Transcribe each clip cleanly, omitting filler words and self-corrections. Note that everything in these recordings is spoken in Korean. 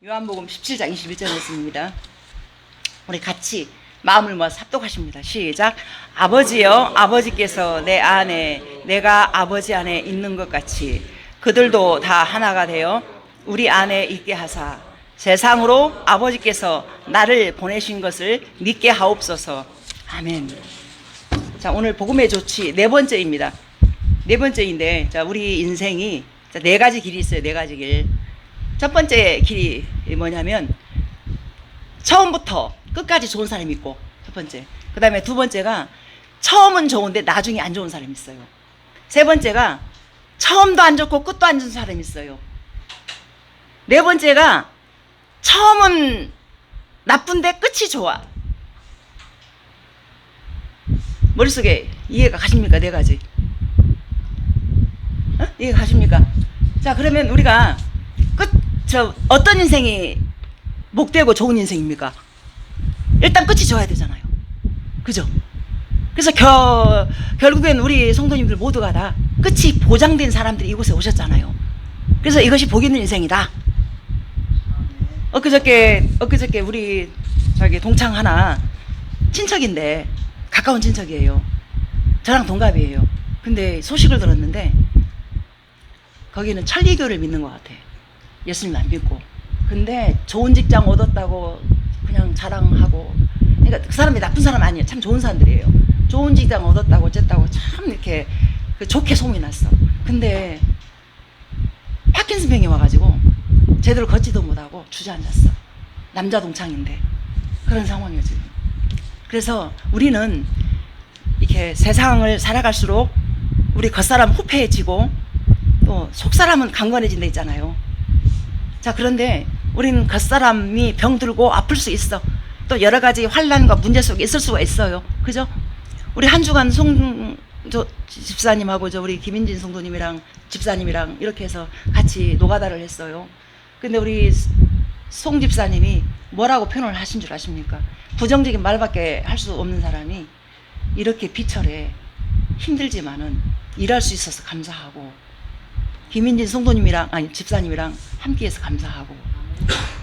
요한복음 17장 21절 말씀입니다. 우리 같이 마음을 모아서 합독하십니다. 시작. 아버지여, 아버지께서 내 안에 내가 아버지 안에 있는 것 같이 그들도 다 하나가 되어 우리 안에 있게 하사 세상으로 아버지께서 나를 보내신 것을 믿게 하옵소서. 아멘. 자, 오늘 복음의 조치 네 번째입니다. 네 번째인데, 자, 우리 인생이 네 가지 길이 있어요. 네 가지 길. 첫 번째 길이 뭐냐면 처음부터 끝까지 좋은 사람이 있고, 첫 번째. 그 다음에 두 번째가 처음은 좋은데 나중에 안 좋은 사람이 있어요. 세 번째가 처음도 안 좋고 끝도 안 좋은 사람이 있어요. 네 번째가 처음은 나쁜데 끝이 좋아. 머릿속에 이해가 가십니까? 네 가지. 이해가 가십니까? 자, 그러면 우리가 어떤 인생이 복되고 좋은 인생입니까? 일단 끝이 좋아야 되잖아요. 그죠? 그래서 결국엔 우리 성도님들 모두가 다 끝이 보장된 사람들이 이곳에 오셨잖아요. 그래서 이것이 복 있는 인생이다. 엊그저께 우리 동창 하나 친척인데, 가까운 친척이에요. 저랑 동갑이에요. 근데 소식을 들었는데 거기는 천리교를 믿는 것 같아. 예수님 안 믿고. 근데 좋은 직장 얻었다고 그냥 자랑하고. 그러니까 그 사람이 나쁜 사람 아니에요. 참 좋은 사람들이에요. 좋은 직장 얻었다고 어쨌다고 참 이렇게 좋게 소문이 났어. 근데 파킨슨병이 와가지고 제대로 걷지도 못하고 주저앉았어. 남자 동창인데. 그런 상황이에요 지금. 그래서 우리는 이렇게 세상을 살아갈수록 우리 겉사람 후패해지고 또 속사람은 강건해진다 있잖아요. 자, 그런데 우리는 겉사람이 병들고 아플 수 있어. 또 여러 가지 환난과 문제 속에 있을 수가 있어요. 그죠? 우리 한 주간 집사님하고 우리 김인진 성도님이랑 집사님이랑 이렇게 해서 같이 노가다를 했어요. 근데 우리 송 집사님이 뭐라고 표현을 하신 줄 아십니까? 부정적인 말밖에 할 수 없는 사람이 이렇게 비철에 힘들지만은 일할 수 있어서 감사하고, 김인진 성도님이랑 집사님이랑 함께해서 감사하고,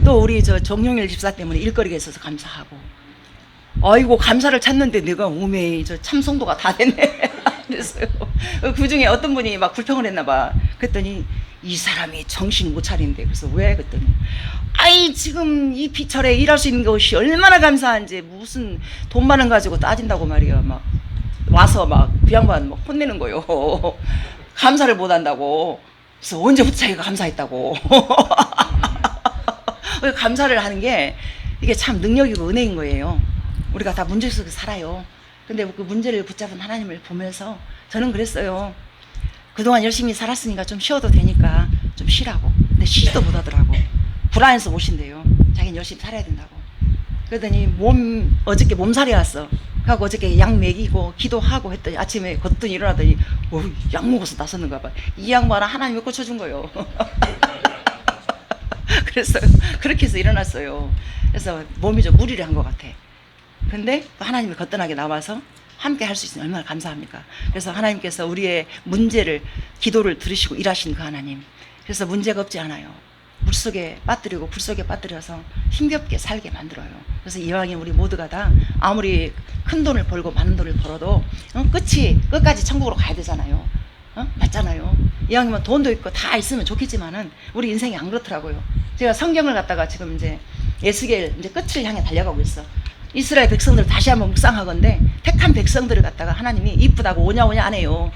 또 우리 정용일 집사 때문에 일거리가 있어서 감사하고. 아이고, 감사를 찾는데 내가 오메 참성도가 다 됐네. 그랬어요. 그 중에 어떤 분이 막 불평을 했나 봐. 그랬더니 이 사람이 정신 못 차린대. 그래서 왜? 그랬더니 지금 이 비철에 일할 수 있는 것이 얼마나 감사한지, 무슨 돈만원 가지고 따진다고 말이야. 막 와서 막 그 양반 막 혼내는 거요. 감사를 못 한다고. 그래서 언제부터 자기가 감사했다고. 감사를 하는 게 이게 참 능력이고 은혜인 거예요. 우리가 다 문제 속에 살아요. 근데 그 문제를 붙잡은 하나님을 보면서 저는 그랬어요. 그동안 열심히 살았으니까 좀 쉬어도 되니까 좀 쉬라고. 근데 쉬지도 못하더라고. 불안해서 못 쉰대요. 자기는 열심히 살아야 된다고. 그러더니 어저께 몸살이 왔어. 그래갖고 어저께 약 먹이고 기도하고 했더니 아침에 걷더니 일어나더니 약 먹어서 나섰는가 봐. 이 양반은 하나님이 고쳐준 거요. 그래서 그렇게 해서 일어났어요. 그래서 몸이 좀 무리를 한 것 같아. 근데 하나님이 거뜬하게 나와서 함께 할 수 있으니 얼마나 감사합니까? 그래서 하나님께서 우리의 문제를, 기도를 들으시고 일하신 그 하나님. 그래서 문제가 없지 않아요. 물속에 빠뜨리고 불속에 빠뜨려서 힘겹게 살게 만들어요. 그래서 이왕에 우리 모두가 다 아무리 큰 돈을 벌고 많은 돈을 벌어도 끝까지 천국으로 가야 되잖아요. 맞잖아요. 이왕이면 돈도 있고 다 있으면 좋겠지만은 우리 인생이 안 그렇더라고요. 제가 성경을 갖다가 지금 에스겔 끝을 향해 달려가고 있어. 이스라엘 백성들을 다시 한번 묵상하건대 택한 백성들을 갖다가 하나님이 이쁘다고 오냐 안 해요.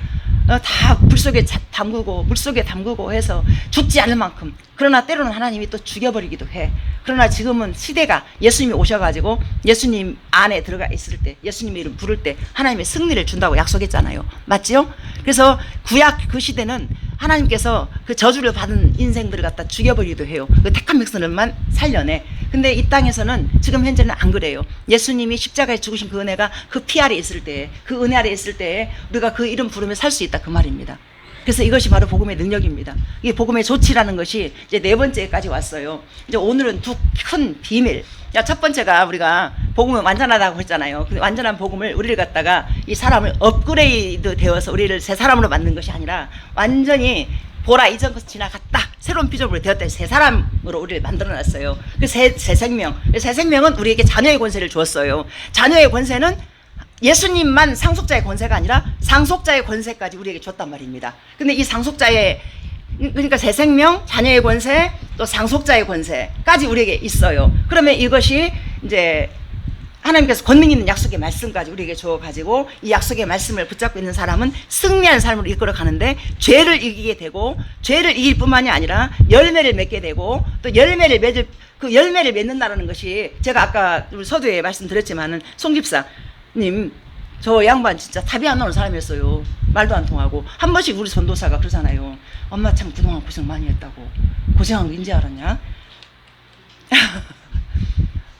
다 불속에 담그고 물속에 담그고 해서 죽지 않을 만큼. 그러나 때로는 하나님이 또 죽여버리기도 해. 그러나 지금은 시대가 예수님이 오셔가지고 예수님 안에 들어가 있을 때, 예수님 이름 부를 때 하나님의 승리를 준다고 약속했잖아요. 맞지요? 그래서 구약 그 시대는 하나님께서 그 저주를 받은 인생들을 갖다 죽여버리기도 해요. 그 택한 백성들만 살려내. 근데 이 땅에서는 지금 현재는 안 그래요. 예수님이 십자가에 죽으신 그 은혜가 그 피 아래 있을 때, 그 은혜 아래 있을 때에 우리가 그 이름 부르며 살 수 있다, 그 말입니다. 그래서 이것이 바로 복음의 능력입니다. 이게 복음의 조치라는 것이 이제 네 번째까지 왔어요. 이제 오늘은 두 큰 비밀. 첫 번째가 우리가 복음은 완전하다고 했잖아요. 그 완전한 복음을 우리를 갖다가 이 사람을 업그레이드 되어서 우리를 새 사람으로 만든 것이 아니라 완전히 보라 이전 것은 지나갔다. 새로운 피조물이 되었다. 새 사람으로 우리를 만들어놨어요. 그 새 생명. 새 생명은 우리에게 자녀의 권세를 주었어요. 자녀의 권세는 예수님만 상속자의 권세가 아니라 상속자의 권세까지 우리에게 줬단 말입니다. 근데 이 상속자의 그러니까 새 생명, 자녀의 권세, 또 상속자의 권세까지 우리에게 있어요. 그러면 이것이 이제 하나님께서 권능 있는 약속의 말씀까지 우리에게 주어가지고 이 약속의 말씀을 붙잡고 있는 사람은 승리하는 삶으로 이끌어 가는데 죄를 이기게 되고 죄를 이길 뿐만이 아니라 열매를 맺게 되고 또 열매를 맺을 그 열매를 맺는다는 것이 제가 아까 우리 서두에 말씀드렸지만은 송 집사님 저 양반 진짜 답이 안 나오는 사람이었어요. 말도 안 통하고 한 번씩 우리 전도사가 그러잖아요. 엄마 참 그동안 고생 많이 했다고. 고생한 거 인제 알았냐?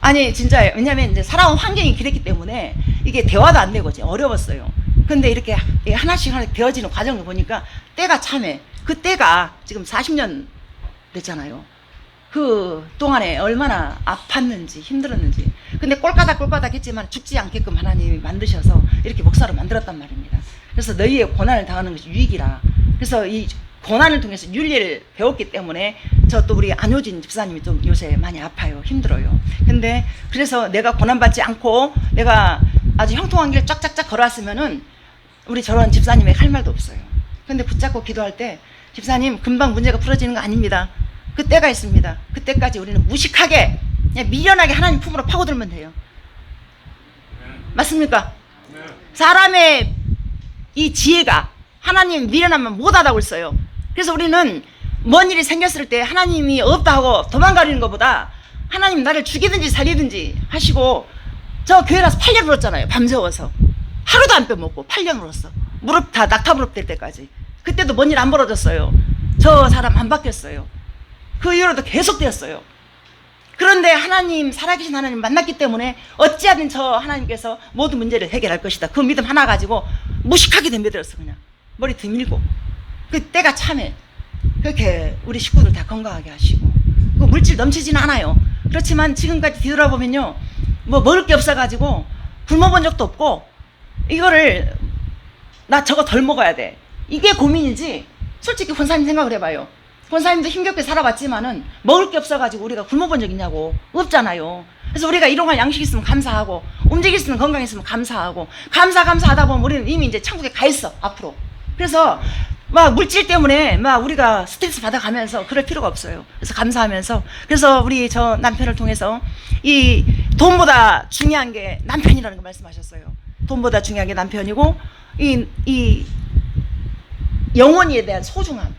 아니 진짜예요. 왜냐면 이제 살아온 환경이 그랬기 때문에 이게 대화도 안 되고 어려웠어요. 근데 이렇게 하나씩 되어지는 과정을 보니까 때가 참해. 그 때가 지금 40년 됐잖아요. 그 동안에 얼마나 아팠는지 힘들었는지. 근데 꼴까닥 했지만 죽지 않게끔 하나님이 만드셔서 이렇게 목사로 만들었단 말입니다. 그래서 너희의 고난을 당하는 것이 유익이라. 그래서 이 고난을 통해서 윤리를 배웠기 때문에 저 또 우리 안효진 집사님이 좀 요새 많이 아파요. 힘들어요. 근데 그래서 내가 고난받지 않고 내가 아주 형통한 길 쫙쫙쫙 걸어왔으면은 우리 저런 집사님에게 할 말도 없어요. 근데 붙잡고 기도할 때 집사님 금방 문제가 풀어지는 거 아닙니다. 그때가 있습니다. 그때까지 우리는 무식하게 그냥 미련하게 하나님 품으로 파고들면 돼요. 맞습니까? 사람의 이 지혜가 하나님 미련하면 못하다고 있어요. 그래서 우리는 뭔 일이 생겼을 때 하나님이 없다 하고 도망가리는 것보다 하나님 나를 죽이든지 살리든지 하시고 저 교회 가서 8년 울었잖아요. 밤새워서 하루도 안 빼먹고 8년 울었어. 무릎 다 낙타 무릎 될 때까지. 그때도 뭔 일 안 벌어졌어요. 저 사람 안 바뀌었어요. 그 이후로도 계속 되었어요. 그런데 하나님 살아계신 하나님 만났기 때문에 어찌하든 저 하나님께서 모든 문제를 해결할 것이다. 그 믿음 하나 가지고 무식하게 덤벼들었어. 그냥 머리 드밀고 그 때가 참해. 그렇게 우리 식구들 다 건강하게 하시고 그 물질 넘치지는 않아요. 그렇지만 지금까지 뒤돌아보면요 뭐 먹을 게 없어가지고 굶어본 적도 없고 이거를 나 저거 덜 먹어야 돼 이게 고민이지. 솔직히 권사님 생각을 해봐요. 권사님도 힘겹게 살아봤지만은 먹을 게 없어가지고 우리가 굶어본 적 있냐고. 없잖아요. 그래서 우리가 일용할 양식 있으면 감사하고 움직일 수 있는 건강 있으면 감사하고 감사하다 보면 우리는 이미 이제 천국에 가 있어 앞으로. 그래서 막 물질 때문에 막 우리가 스트레스 받아가면서 그럴 필요가 없어요. 그래서 감사하면서 그래서 우리 저 남편을 통해서 이 돈보다 중요한 게 남편이라는 거 말씀하셨어요. 돈보다 중요한 게 남편이고 이 영혼에 대한 소중함.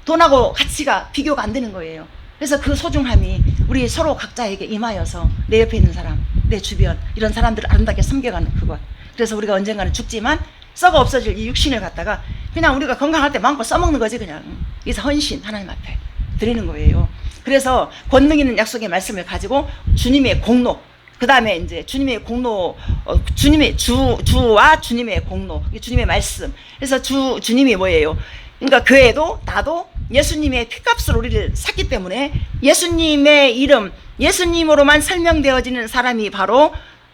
돈하고 가치가 비교가 안 되는 거예요. 그래서 그 소중함이 우리 서로 각자에게 임하여서 내 옆에 있는 사람, 내 주변 이런 사람들을 아름답게 섬겨가는 그것. 그래서 우리가 언젠가는 죽지만 썩어 없어질 이 육신을 갖다가 그냥 우리가 건강할 때 마음껏 써먹는 거지 그냥. 그래서 헌신 하나님 앞에 드리는 거예요. 그래서 권능 있는 약속의 말씀을 가지고 주님의 공로, 그 다음에 이제 주님의 공로, 주님의 주와 주님의 공로, 주님의 말씀. 그래서 주님이 뭐예요? 그러니까 교회도 나도 예수님의 피값으로 우리를 샀기 때문에 예수님의 이름, 예수님으로만 설명되어지는 사람이 바로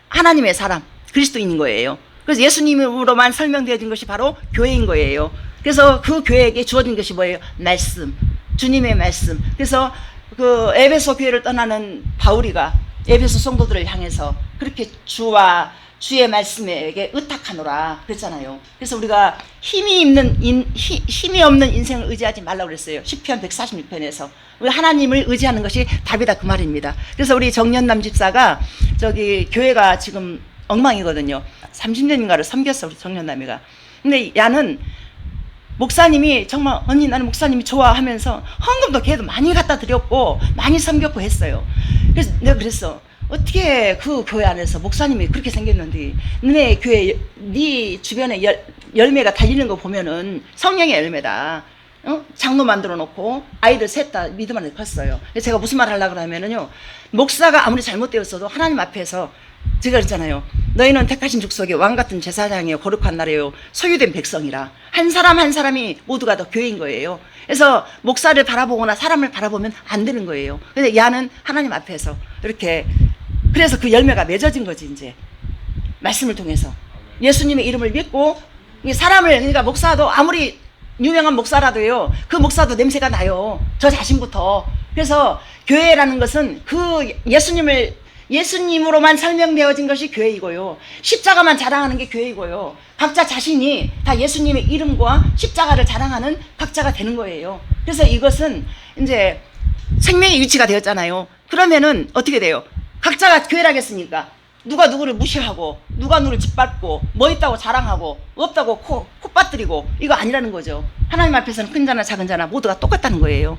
하나님의 사람, 그리스도인인 거예요. 그래서 예수님으로만 설명되어진 것이 바로 교회인 거예요. 그래서 그 교회에게 주어진 것이 뭐예요? 말씀, 주님의 말씀. 그래서 그 에베소 교회를 떠나는 바울이가 에베소 성도들을 향해서 그렇게 주와 주의 말씀에게 의탁하노라 그랬잖아요. 그래서 우리가 힘이 없는 인생을 의지하지 말라고 그랬어요. 시편 146편에서 우리 하나님을 의지하는 것이 답이다 그 말입니다. 그래서 우리 정연남 집사가 저기 교회가 지금 엉망이거든요. 30년인가를 섬겼어 우리 정연남이가. 근데 야는 목사님이 정말 언니 나는 목사님이 좋아하면서 헌금도 걔도 많이 갖다 드렸고 많이 섬겼고 했어요. 그래서 내가 그랬어. 어떻게 그 교회 안에서 목사님이 그렇게 생겼는데 너네 교회 네 주변에 열매가 달리는 거 보면은 성령의 열매다. 장로 만들어 놓고 아이들 셋 다 믿음 안에 컸어요. 제가 무슨 말 하려고 하면은요 목사가 아무리 잘못되었어도 하나님 앞에서 제가 그랬잖아요. 너희는 택하신 족속의 왕같은 제사장이요 거룩한 나라요 소유된 백성이라. 한 사람 한 사람이 모두가 다 교회인 거예요. 그래서 목사를 바라보거나 사람을 바라보면 안 되는 거예요. 근데 야는 하나님 앞에서 이렇게 그래서 그 열매가 맺어진 거지 이제 말씀을 통해서 예수님의 이름을 믿고 사람을 그러니까 목사도 아무리 유명한 목사라도요, 그 목사도 냄새가 나요. 저 자신부터. 그래서 교회라는 것은 그 예수님으로만 설명되어진 것이 교회이고요. 십자가만 자랑하는 게 교회이고요. 각자 자신이 다 예수님의 이름과 십자가를 자랑하는 각자가 되는 거예요. 그래서 이것은 이제 생명의 유치가 되었잖아요. 그러면은 어떻게 돼요? 각자가 교회라겠으니까 누가 누구를 무시하고 누가 누구를 짓밟고 뭐 있다고 자랑하고 없다고 코 빠뜨리고 이거 아니라는 거죠. 하나님 앞에서는 큰 자나 작은 자나 모두가 똑같다는 거예요.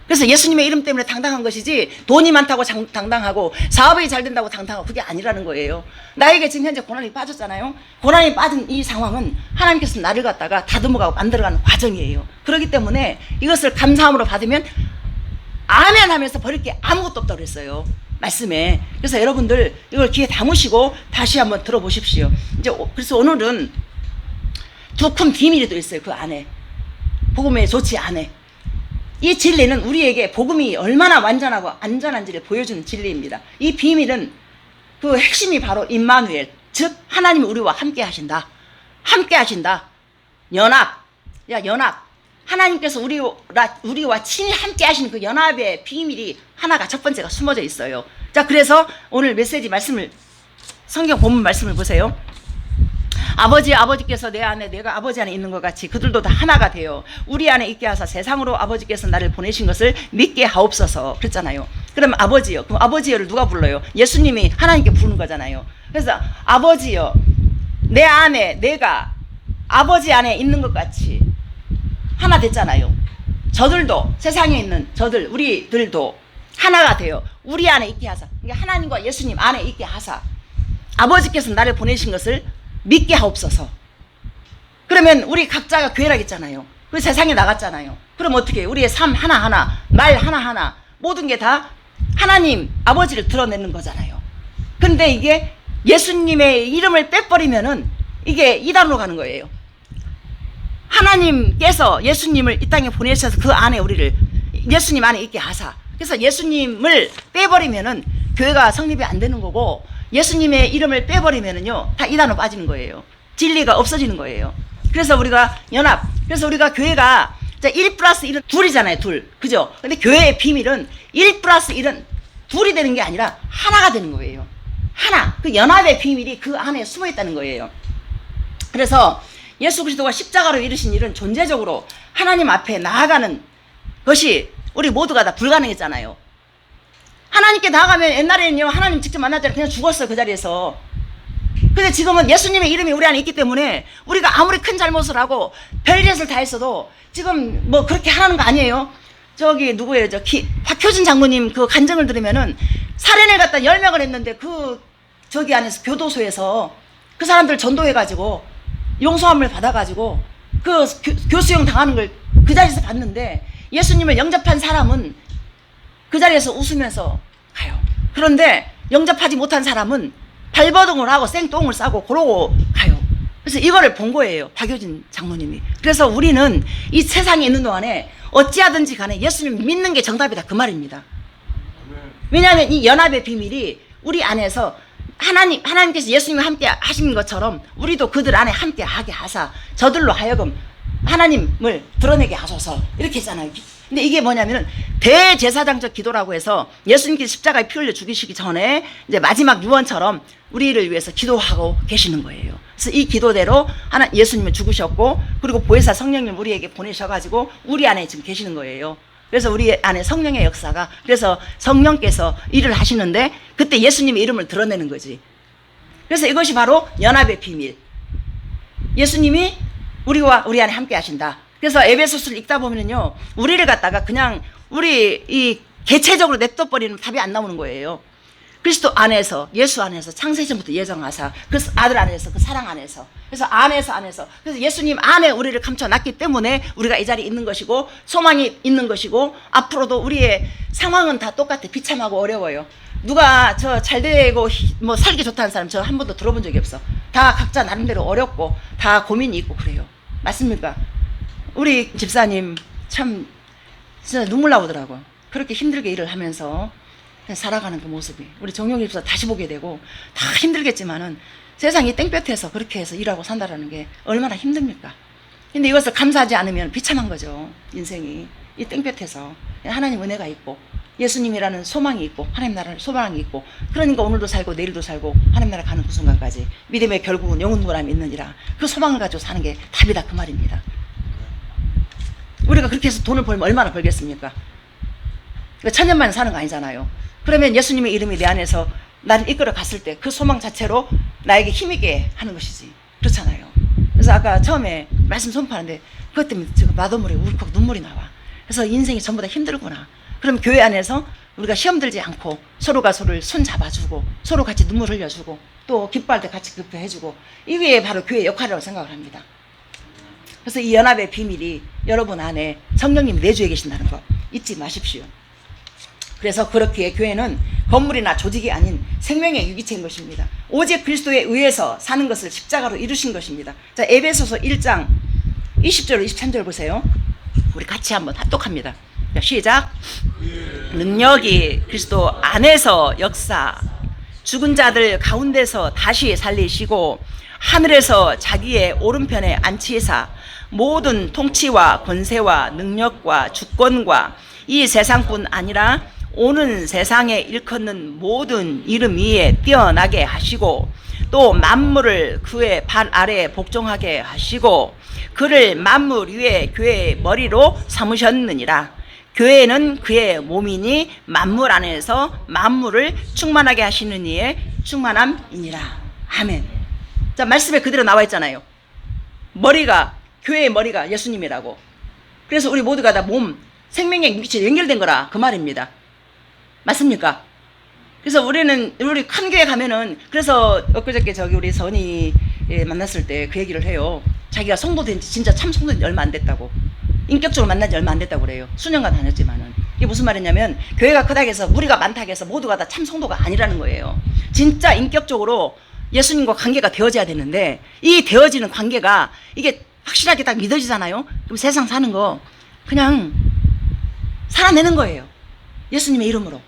그래서 예수님의 이름 때문에 당당한 것이지 돈이 많다고 당당하고 사업이 잘 된다고 당당하고 그게 아니라는 거예요. 나에게 지금 현재 고난이 빠졌잖아요. 고난이 빠진 이 상황은 하나님께서 나를 갖다가 다듬어가고 만들어가는 과정이에요. 그렇기 때문에 이것을 감사함으로 받으면 아멘 하면서 버릴 게 아무것도 없다고 그랬어요. 말씀에. 그래서 여러분들 이걸 귀에 담으시고 다시 한번 들어보십시오. 이제 그래서 오늘은 두 큰 비밀이 또 있어요. 그 안에. 복음의 조치 안에. 이 진리는 우리에게 복음이 얼마나 완전하고 안전한지를 보여주는 진리입니다. 이 비밀은 그 핵심이 바로 임마누엘, 즉 하나님이 우리와 함께 하신다. 함께 하신다. 연합. 야, 연합. 하나님께서 우리와 친히 함께 하시는 그 연합의 비밀이 하나가 첫 번째가 숨어져 있어요. 자, 그래서 오늘 메시지 말씀을, 성경 본문 말씀을 보세요. 아버지께서 내 안에 내가 아버지 안에 있는 것 같이 그들도 다 하나가 되어 우리 안에 있게 하사 세상으로 아버지께서 나를 보내신 것을 믿게 하옵소서 그랬잖아요. 그럼 아버지요. 그럼 아버지요를 누가 불러요? 예수님이 하나님께 부르는 거잖아요. 그래서 아버지요. 내 안에 내가 아버지 안에 있는 것 같이 하나 됐잖아요. 저들도 세상에 있는 저들 우리들도 하나가 되어 우리 안에 있게 하사. 그러니까 하나님과 예수님 안에 있게 하사. 아버지께서 나를 보내신 것을 믿게 하옵소서. 그러면 우리 각자가 교회라겠잖아요. 그 세상에 나갔잖아요. 그럼 어떻게 해요? 우리의 삶 하나하나, 말 하나하나 모든 게 다 하나님 아버지를 드러내는 거잖아요. 근데 이게 예수님의 이름을 빼버리면은 이게 이단으로 가는 거예요. 하나님께서 예수님을 이 땅에 보내셔서 그 안에 우리를 예수님 안에 있게 하사. 그래서 예수님을 빼버리면은 교회가 성립이 안 되는 거고 예수님의 이름을 빼버리면은요 다 이단으로 빠지는 거예요. 진리가 없어지는 거예요. 그래서 우리가 연합. 그래서 우리가 교회가 1+1은 둘이잖아요. 둘. 그죠? 근데 교회의 비밀은 1+1은 둘이 되는 게 아니라 하나가 되는 거예요. 하나. 그 연합의 비밀이 그 안에 숨어 있다는 거예요. 그래서 예수 그리스도가 십자가로 이루신 일은 존재적으로 하나님 앞에 나아가는 것이 우리 모두가 다 불가능했잖아요. 하나님께 나아가면 옛날에는요 하나님 직접 만났잖아요. 그냥 죽었어요. 그 자리에서. 근데 지금은 예수님의 이름이 우리 안에 있기 때문에 우리가 아무리 큰 잘못을 하고 별짓을 다 했어도 지금 뭐 그렇게 하라는 거 아니에요. 저기 누구예요? 박효진 장모님 그 간증을 들으면은 살인을 갖다 10명을 했는데 그 저기 안에서 교도소에서 그 사람들 전도해가지고 용서함을 받아가지고 그 교수형 당하는 걸 그 자리에서 봤는데 예수님을 영접한 사람은 그 자리에서 웃으면서 가요. 그런데 영접하지 못한 사람은 발버둥을 하고 생똥을 싸고 그러고 가요. 그래서 이거를 본 거예요. 박효진 장모님이. 그래서 우리는 이 세상에 있는 동안에 어찌하든지 간에 예수님 믿는 게 정답이다 그 말입니다. 왜냐하면 이 연합의 비밀이 우리 안에서 하나님께서 예수님과 함께 하신 것처럼 우리도 그들 안에 함께 하게 하사 저들로 하여금 하나님을 드러내게 하소서 이렇게 했잖아요. 근데 이게 뭐냐면은 대제사장적 기도라고 해서 예수님께서 십자가에 피 흘려 죽이시기 전에 이제 마지막 유언처럼 우리를 위해서 기도하고 계시는 거예요. 그래서 이 기도대로 예수님은 죽으셨고 그리고 보혜사 성령님 우리에게 보내셔가지고 우리 안에 지금 계시는 거예요. 그래서 우리 안에 성령의 역사가 그래서 성령께서 일을 하시는데 그때 예수님의 이름을 드러내는 거지. 그래서 이것이 바로 연합의 비밀. 예수님이 우리와 우리 안에 함께 하신다. 그래서 에베소서를 읽다 보면요 우리를 갖다가 그냥 우리 이 개체적으로 냅둬버리는 답이 안 나오는 거예요. 그리스도 안에서 예수 안에서 창세전부터 예정하사 그 아들 안에서 그 사랑 안에서 그래서 안에서 그래서 예수님 안에 우리를 감춰놨기 때문에 우리가 이 자리에 있는 것이고 소망이 있는 것이고 앞으로도 우리의 상황은 다 똑같아. 비참하고 어려워요. 누가 저 잘되고 뭐 살기 좋다는 사람 저 한 번도 들어본 적이 없어. 다 각자 나름대로 어렵고 다 고민이 있고 그래요. 맞습니까? 우리 집사님 참 진짜 눈물 나오더라고요. 그렇게 힘들게 일을 하면서 살아가는 그 모습이 우리 정용 집사 다시 보게 되고 다 힘들겠지만은 세상이 땡볕에서 그렇게 해서 일하고 산다라는 게 얼마나 힘듭니까? 근데 이것을 감사하지 않으면 비참한 거죠. 인생이. 이 땡볕에서 하나님 은혜가 있고 예수님이라는 소망이 있고 하나님 나라를 소망이 있고 그러니까 오늘도 살고 내일도 살고 하나님 나라 가는 그 순간까지 믿음의 결국은 영원보람이 있느니라. 그 소망을 가지고 사는 게 답이다 그 말입니다. 우리가 그렇게 해서 돈을 벌면 얼마나 벌겠습니까? 천년만에 사는 거 아니잖아요. 그러면 예수님의 이름이 내 안에서 나를 이끌어 갔을 때 그 소망 자체로 나에게 힘있게 하는 것이지. 그렇잖아요. 그래서 아까 처음에 말씀 선포하는데 그것 때문에 지금 마더물에 울컥 눈물이 나와. 그래서 인생이 전부 다 힘들구나. 그럼 교회 안에서 우리가 시험 들지 않고 서로가 서로를 손 잡아주고 서로 같이 눈물 흘려주고 또 기뻐할 때 같이 기뻐해주고 이게 바로 교회의 역할이라고 생각을 합니다. 그래서 이 연합의 비밀이 여러분 안에 성령님이 내주에 계신다는 거 잊지 마십시오. 그래서 그렇기에 교회는 건물이나 조직이 아닌 생명의 유기체인 것입니다. 오직 그리스도에 의해서 사는 것을 십자가로 이루신 것입니다. 자, 에베소서 1장 20절 23절 보세요. 우리 같이 한번 합독합니다. 자, 시작. 능력이 그리스도 안에서 역사, 죽은 자들 가운데서 다시 살리시고 하늘에서 자기의 오른편에 앉히사 모든 통치와 권세와 능력과 주권과 이 세상뿐 아니라 오는 세상에 일컫는 모든 이름 위에 뛰어나게 하시고 또 만물을 그의 발 아래에 복종하게 하시고 그를 만물 위에 교회의 머리로 삼으셨느니라. 교회는 그의 몸이니 만물 안에서 만물을 충만하게 하시는 이의 충만함이니라. 아멘. 자, 말씀에 그대로 나와 있잖아요. 머리가 교회의 머리가 예수님이라고. 그래서 우리 모두가 다 몸, 생명의 육체 연결된 거라 그 말입니다. 맞습니까? 그래서 우리 큰 교회 가면은 그래서 엊그저께 저기 우리 선이 만났을 때 그 얘기를 해요. 자기가 성도 된 지 진짜 참 성도 된 지 얼마 안 됐다고. 인격적으로 만난 지 얼마 안 됐다고 그래요. 수년간 다녔지만은. 이게 무슨 말이냐면 교회가 크다고 해서 무리가 많다고 해서 모두가 다 참 성도가 아니라는 거예요. 진짜 인격적으로 예수님과 관계가 되어져야 되는데 이 되어지는 관계가 이게 확실하게 딱 믿어지잖아요. 그럼 세상 사는 거 그냥 살아내는 거예요. 예수님의 이름으로.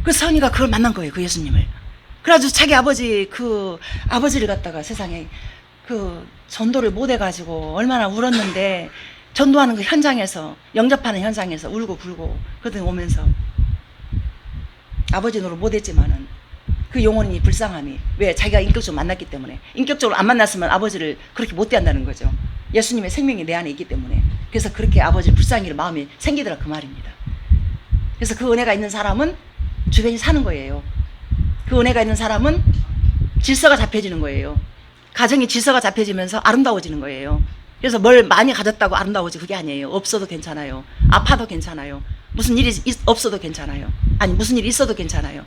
그 선이가 그걸 만난 거예요. 그 예수님을. 그래가지고 자기 아버지를 갖다가 세상에 전도를 못 해가지고 얼마나 울었는데 전도하는 그 현장에서 영접하는 현장에서 울고 불고 그러더니 오면서 아버지 노릇 못 했지만은 그 영혼이 불쌍함이 왜 자기가 인격적으로 만났기 때문에 인격적으로 안 만났으면 아버지를 그렇게 못 대한다는 거죠. 예수님의 생명이 내 안에 있기 때문에 그래서 그렇게 아버지를 불쌍히 여길 마음이 생기더라 그 말입니다. 그래서 그 은혜가 있는 사람은 주변이 사는 거예요. 그 은혜가 있는 사람은 질서가 잡혀지는 거예요. 가정이 질서가 잡혀지면서 아름다워지는 거예요. 그래서 뭘 많이 가졌다고 아름다워지 그게 아니에요. 없어도 괜찮아요. 아파도 괜찮아요. 무슨 일이 없어도 괜찮아요. 아니 무슨 일이 있어도 괜찮아요.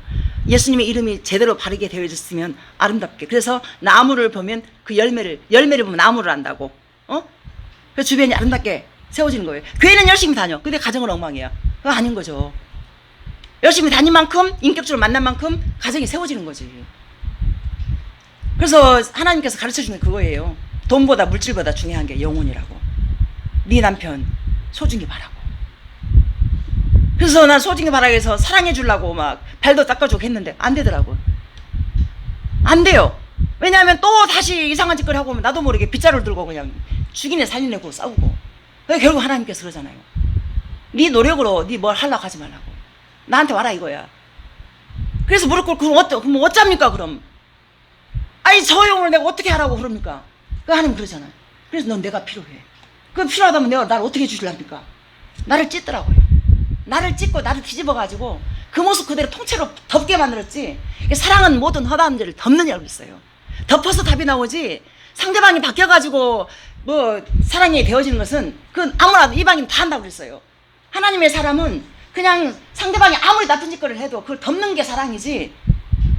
예수님의 이름이 제대로 바르게 되어 있으면 아름답게. 그래서 나무를 보면 그 열매를 보면 나무를 안다고. 그 주변이 아름답게 세워지는 거예요. 교회는 열심히 다녀. 근데 가정은 엉망이야. 그거 아닌 거죠. 열심히 다닌 만큼 인격적으로 만난 만큼 가정이 세워지는 거지. 그래서 하나님께서 가르쳐주는 그거예요. 돈보다 물질보다 중요한 게 영혼이라고. 네 남편 소중히 바라고. 그래서 난 소중히 바라기 위해서 사랑해 주려고 막 발도 닦아주고 했는데 안 되더라고. 안 돼요. 왜냐하면 또 다시 이상한 짓거리 하고 오면 나도 모르게 빗자루를 들고 그냥 죽이네 살리내고 싸우고. 결국 하나님께서 그러잖아요. 네 노력으로 네 뭘 하려고 하지 말라고. 나한테 와라 이거야. 그래서 무릎 꿇고 그럼 어쩝니까 그럼. 아니 저 영혼을 내가 어떻게 하라고 그럽니까. 그 하나님 그러잖아요. 그래서 넌 내가 필요해. 그럼 필요하다면 내가 나를 어떻게 해주실랍니까. 나를 찢더라고요. 나를 찢고 나를 뒤집어가지고 그 모습 그대로 통째로 덮게 만들었지. 사랑은 모든 허다한 죄를 덮느냐고 그랬어요. 덮어서 답이 나오지 상대방이 바뀌어가지고 뭐 사랑이 되어지는 것은 그 아무나 이방인 다 한다고 그랬어요. 하나님의 사람은 그냥 상대방이 아무리 나쁜 짓거리를 해도 그걸 덮는 게 사랑이지.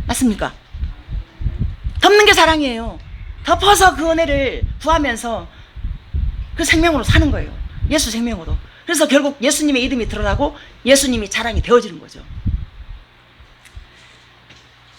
맞습니까? 덮는 게 사랑이에요. 덮어서 그 은혜를 구하면서 그 생명으로 사는 거예요. 예수 생명으로. 그래서 결국 예수님의 이름이 드러나고 예수님이 자랑이 되어지는 거죠.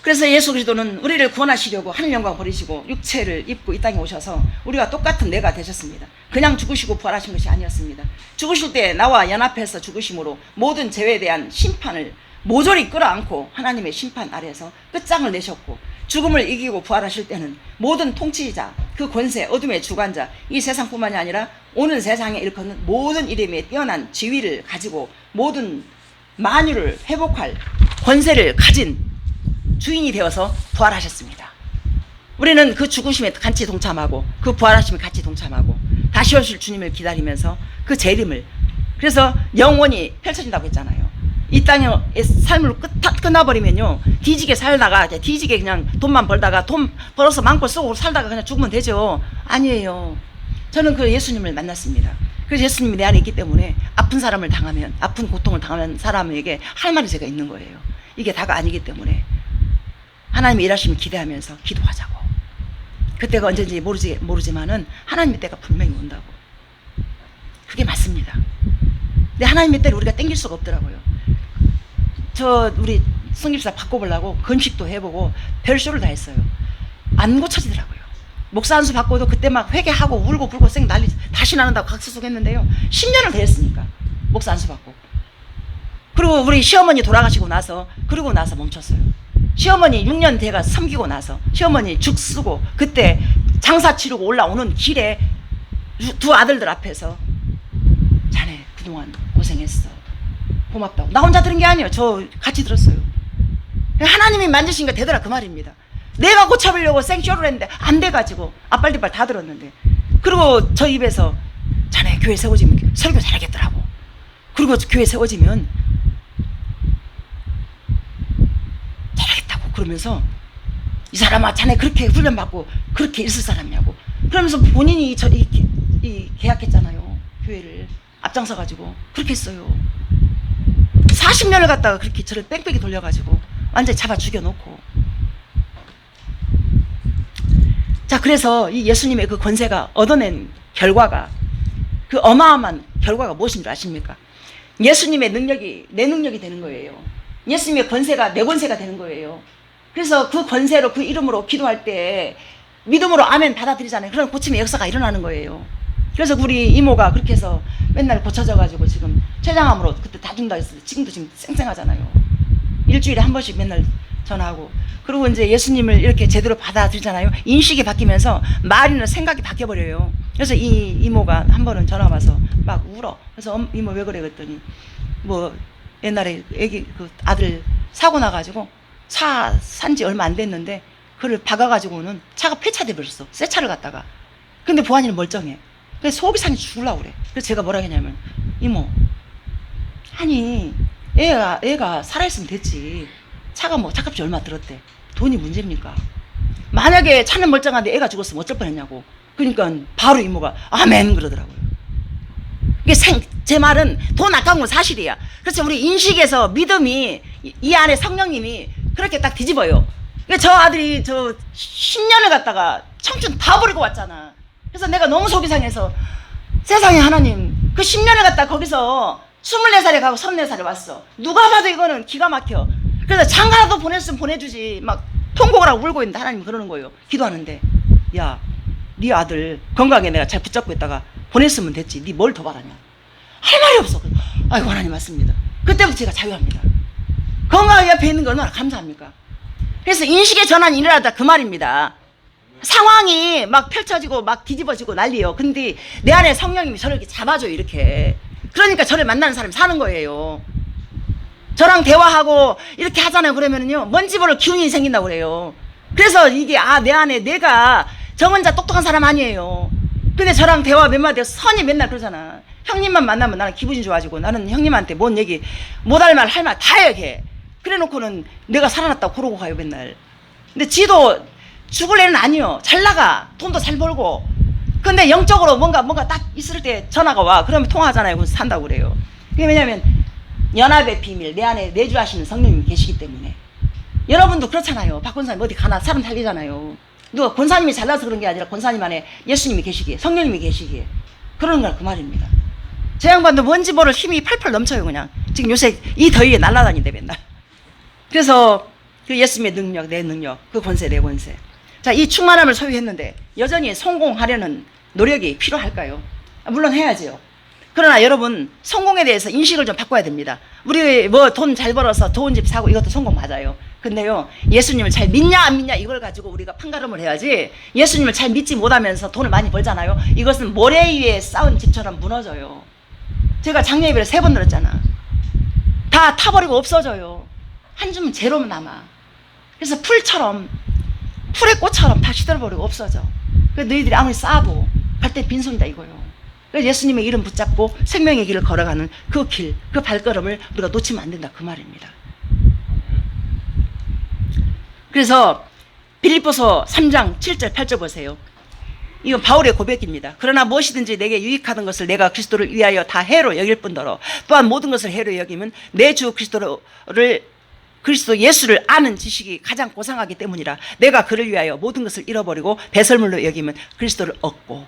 그래서 예수 그리스도는 우리를 구원하시려고 하늘 영광 버리시고 육체를 입고 이 땅에 오셔서 우리가 똑같은 뇌가 되셨습니다. 그냥 죽으시고 부활하신 것이 아니었습니다. 죽으실 때 나와 연합해서 죽으심으로 모든 죄에 대한 심판을 모조리 끌어안고 하나님의 심판 아래에서 끝장을 내셨고 죽음을 이기고 부활하실 때는 모든 통치자 그 권세, 어둠의 주관자, 이 세상뿐만이 아니라 오는 세상에 일컫는 모든 이름에 뛰어난 지위를 가지고 모든 만유를 회복할 권세를 가진 주인이 되어서 부활하셨습니다. 우리는 그 죽으심에 같이 동참하고 그 부활하심에 같이 동참하고 다시 오실 주님을 기다리면서 그 재림을, 그래서 영원히 펼쳐진다고 했잖아요. 이 땅의 삶을 끝나버리면요, 뒤지게 살다가 뒤지게 그냥 돈만 벌다가 돈 벌어서 많고 쓰고 살다가 그냥 죽으면 되죠. 아니에요. 저는 그 예수님을 만났습니다. 그래서 예수님이 내 안에 있기 때문에 아픈 사람을 당하면, 아픈 고통을 당하는 사람에게 할 말이 제가 있는 거예요. 이게 다가 아니기 때문에 하나님의 일하심을 기대하면서 기도하자고. 그때가 언제인지 모르지만은 하나님의 때가 분명히 온다고. 그게 맞습니다. 근데 하나님의 때를 우리가 땡길 수가 없더라고요. 우리 성집사 바꿔보려고 건식도 해보고 별쇼를 다 했어요. 안 고쳐지더라고요. 목사 한 수 바꿔도 그때 막 회개하고 울고 불고 쌩 난리 다시 나는다고 각수속했는데요. 10년을 더 했으니까 목사 한 수 바꾸고. 그리고 우리 시어머니 돌아가시고 나서, 그러고 나서 멈췄어요. 시어머니 6년 돼가 섬기고 나서 시어머니 죽 쓰고 그때 장사 치르고 올라오는 길에 두 아들들 앞에서 자네 그동안 고생했어, 고맙다고. 나 혼자 들은 게 아니에요. 저 같이 들었어요. 하나님이 만드신 게 되더라 그 말입니다. 내가 고쳐보려고 생쇼를 했는데 안 돼가지고 앞발뒷발 다 들었는데, 그리고 저 입에서 자네 교회 세워지면 설교 잘하겠더라고. 그리고 교회 세워지면 잘하겠다고 그러면서, 이 사람아 자네 그렇게 훈련받고 그렇게 있을 사람이냐고 그러면서 본인이 이 계약했잖아요. 교회를 앞장서가지고 그렇게 했어요. 40년을 갖다가 그렇게 저를 뺑뺑이 돌려가지고 완전히 잡아 죽여놓고. 자, 그래서 이 예수님의 그 권세가 얻어낸 결과가, 그 어마어마한 결과가 무엇인 줄 아십니까? 예수님의 능력이 내 능력이 되는 거예요. 예수님의 권세가 내 권세가 되는 거예요. 그래서 그 권세로, 그 이름으로 기도할 때 믿음으로 아멘 받아들이잖아요. 그런 고침의 역사가 일어나는 거예요. 그래서 우리 이모가 그렇게 해서 맨날 고쳐져가지고 지금 췌장암으로 그때 다 준다 했어요. 지금도 지금 쌩쌩하잖아요. 일주일에 한 번씩 맨날 전화하고. 그리고 이제 예수님을 이렇게 제대로 받아들이잖아요. 인식이 바뀌면서 말이나 생각이 바뀌어버려요. 그래서 이 이모가 한 번은 전화 와서 막 울어. 그래서 이모 왜 그래 그랬더니, 뭐 옛날에 애기 그 아들 사고 나가지고 차 산 지 얼마 안 됐는데 그를 박아가지고는 차가 폐차돼 버렸어. 새 차를 갖다가. 근데 보안이는 멀쩡해. 그래서 속이 상해 죽으려고 그래. 그래서 제가 뭐라 했냐면, 이모, 아니 애가 살아있으면 됐지. 차가 뭐 차값이 얼마 들었대. 돈이 문제입니까? 만약에 차는 멀쩡한데 애가 죽었으면 어쩔 뻔했냐고. 그러니까 바로 이모가 아멘 그러더라고요. 이게 제 말은 돈 아까운 건 사실이야. 그래서 우리 인식에서 믿음이, 이 안에 성령님이 그렇게 딱 뒤집어요. 그러니까 저 아들이 저 10년을 갖다가 청춘 다 버리고 왔잖아. 그래서 내가 너무 속이 상해서, 세상에 하나님, 그 10년을 갖다 거기서 24살에 가고 34살에 왔어. 누가 봐도 이거는 기가 막혀. 그래서 장가라도 보냈으면 보내주지. 막 통곡을 하고 울고 있는데 하나님 그러는 거예요. 기도하는데, 야, 네 아들 건강에 내가 잘 붙잡고 있다가 보냈으면 됐지. 네 뭘 더 바라냐. 할 말이 없어. 아이고 하나님 맞습니다. 그때부터 제가 자유합니다. 건강 옆에 있는 거 얼마나 감사합니까? 그래서 인식의 전환이 일어나다 그 말입니다. 상황이 막 펼쳐지고 막 뒤집어지고 난리요. 근데 내 안에 성령님이 저를 이렇게 잡아줘요. 이렇게. 그러니까 저를 만나는 사람이 사는 거예요. 저랑 대화하고 이렇게 하잖아요. 그러면은요, 먼지 모를 기운이 생긴다고 그래요. 그래서 이게, 내 안에 내가 저 혼자 똑똑한 사람 아니에요. 근데 저랑 대화 몇 마디 선이 맨날 그러잖아. 형님만 만나면 나는 기분이 좋아지고, 나는 형님한테 뭔 얘기 못할 말 할 말 다 해. 그래 놓고는 내가 살아났다고 그러고 가요 맨날. 근데 지도 죽을 애는 아니요. 잘 나가. 돈도 잘 벌고. 근데 영적으로 뭔가 딱 있을 때 전화가 와. 그러면 통화하잖아요. 그래서 산다고 그래요. 그게 왜냐면 연합의 비밀, 내 안에 내주하시는 성령님이 계시기 때문에. 여러분도 그렇잖아요. 박 권사님 어디 가나 사람 살리잖아요. 누가 권사님이 잘나서 그런 게 아니라 권사님 안에 예수님이 계시기에, 성령님이 계시기에 그러는 거라 그 말입니다. 제 양반도 뭔지 모를 힘이 팔팔 넘쳐요. 그냥 지금 요새 이 더위에 날아다닌대 맨날. 그래서 그 예수님의 능력, 내 능력, 그 권세, 내 권세. 자, 이 충만함을 소유했는데 여전히 성공하려는 노력이 필요할까요? 물론 해야죠. 그러나 여러분, 성공에 대해서 인식을 좀 바꿔야 됩니다. 우리 뭐 돈 잘 벌어서 좋은 집 사고 이것도 성공 맞아요. 근데요, 예수님을 잘 믿냐 안 믿냐 이걸 가지고 우리가 판가름을 해야지, 예수님을 잘 믿지 못하면서 돈을 많이 벌잖아요. 이것은 모래 위에 쌓은 집처럼 무너져요. 제가 작년 예배를 3번 들었잖아. 다 타버리고 없어져요. 한 줌은 제로만 남아. 그래서 풀처럼, 풀의 꽃처럼 다 시들어버리고 없어져. 그래서 너희들이 아무리 쌓아도 갈 때 빈손이다 이거요. 그래서 예수님의 이름 붙잡고 생명의 길을 걸어가는 그 길, 그 발걸음을 우리가 놓치면 안 된다 그 말입니다. 그래서 빌립보서 3장 7절 8절 보세요. 이건 바울의 고백입니다. 그러나 무엇이든지 내게 유익하던 것을 내가 그리스도를 위하여 다 해로 여길 뿐더러 또한 모든 것을 해로 여기면 내 주 그리스도 예수를 아는 지식이 가장 고상하기 때문이라. 내가 그를 위하여 모든 것을 잃어버리고 배설물로 여기면 그리스도를 얻고.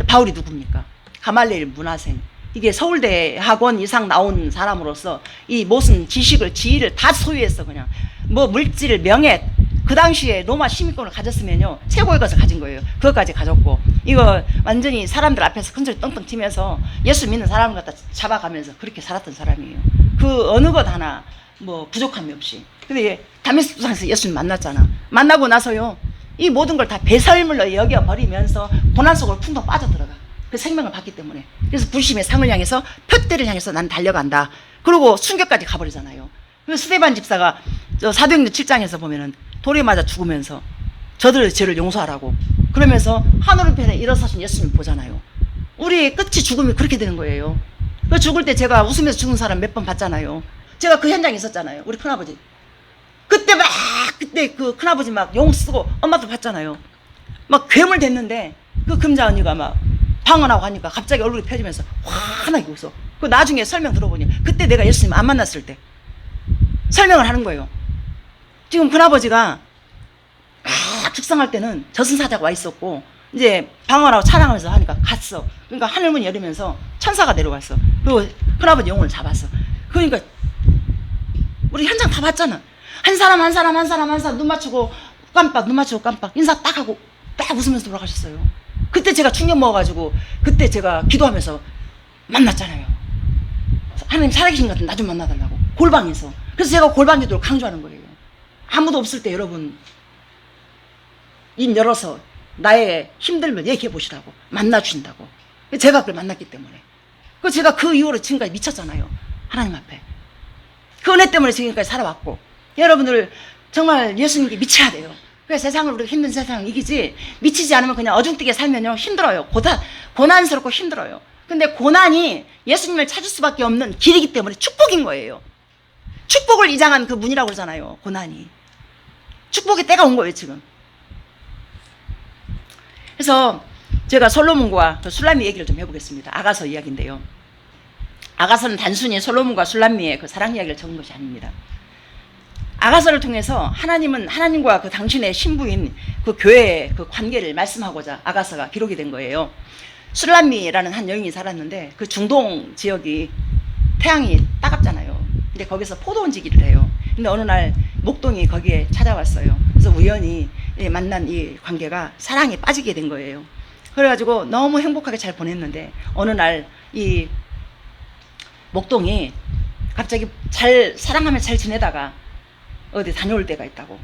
바울이 누굽니까? 가말리엘 문화생. 이게 서울대 학원 이상 나온 사람으로서 이 모든 지식을, 지위를 다 소유했어. 그냥 뭐 물질, 명예, 그 당시에 로마 시민권을 가졌으면요 최고의 것을 가진 거예요. 그것까지 가졌고, 이거 완전히 사람들 앞에서 큰소리 떵떵 치면서 예수 믿는 사람을 갖다 잡아가면서 그렇게 살았던 사람이에요. 그 어느 것 하나 뭐 부족함이 없이. 근데 다메섹 도상에서 예수님 만났잖아. 만나고 나서요 이 모든 걸 다 배설물로 여겨버리면서 고난 속으로 쿵덩 빠져들어가. 그 생명을 받기 때문에. 그래서 불심의 상을 향해서, 표대를 향해서 난 달려간다. 그리고 순교까지 가버리잖아요. 그 스데반 집사가 사도행전 7장에서 보면은 돌에 맞아 죽으면서 저들의 죄를 용서하라고 그러면서 하늘편에 일어서신 예수님 보잖아요. 우리의 끝이 죽음이 그렇게 되는 거예요. 그 죽을 때 제가 웃으면서 죽는 사람 몇 번 봤잖아요. 제가 그 현장에 있었잖아요. 우리 큰아버지 그때 그 큰아버지 막 용 쓰고 엄마도 봤잖아요. 막 괴물 됐는데 그 금자 언니가 막 방언하고 하니까 갑자기 얼굴이 펴지면서 환하게 웃어. 그 나중에 설명 들어보니 그때 내가 예수님 안 만났을 때 설명을 하는 거예요. 지금 큰아버지가 축상할 때는 저승사자가 와 있었고 이제 방언하고 찬양하면서 하니까 갔어. 그러니까 하늘문 열리면서 천사가 내려왔어. 그리고 큰아버지 영혼을 잡았어. 그러니까 우리 현장 다 봤잖아. 한 사람 눈 맞추고 깜빡 인사 딱 하고 딱 웃으면서 돌아가셨어요. 그때 제가 충격 먹어가지고 그때 제가 기도하면서 만났잖아요. 하나님 살아계신 것 같은 나 좀 만나달라고 골방에서. 그래서 제가 골방 기도를 강조하는 거예요. 아무도 없을 때 여러분 입 열어서 나의 힘들면 얘기해 보시라고 만나주신다고. 제가 그걸 만났기 때문에. 제가 그 이후로 지금까지 미쳤잖아요. 하나님 앞에. 그 은혜 때문에 지금까지 살아왔고. 여러분들 정말 예수님께 미쳐야 돼요. 그래서 세상을, 우리가 힘든 세상을 이기지, 미치지 않으면 그냥 어중뛰게 살면요 힘들어요. 고난스럽고 힘들어요. 근데 고난이 예수님을 찾을 수밖에 없는 길이기 때문에 축복인 거예요. 축복을 이장한 그 문이라고 그러잖아요. 고난이 축복의 때가 온 거예요 지금. 그래서 제가 솔로몬과 술람미 얘기를 좀 해보겠습니다. 아가서 이야기인데요. 아가서는 단순히 솔로몬과 술람미의 그 사랑 이야기를 적은 것이 아닙니다. 아가서를 통해서 하나님은, 하나님과 그 당신의 신부인 그 교회의 그 관계를 말씀하고자 아가서가 기록이 된 거예요. 술람미라는 한 여인이 살았는데 그 중동 지역이 태양이 따갑잖아요. 근데 거기서 포도원 지기를 해요. 근데 어느 날 목동이 거기에 찾아왔어요. 그래서 우연히 만난 이 관계가 사랑에 빠지게 된 거예요. 그래가지고 너무 행복하게 잘 보냈는데 어느 날 이 목동이 갑자기 사랑하며 잘 지내다가 어디 다녀올 때가 있다고,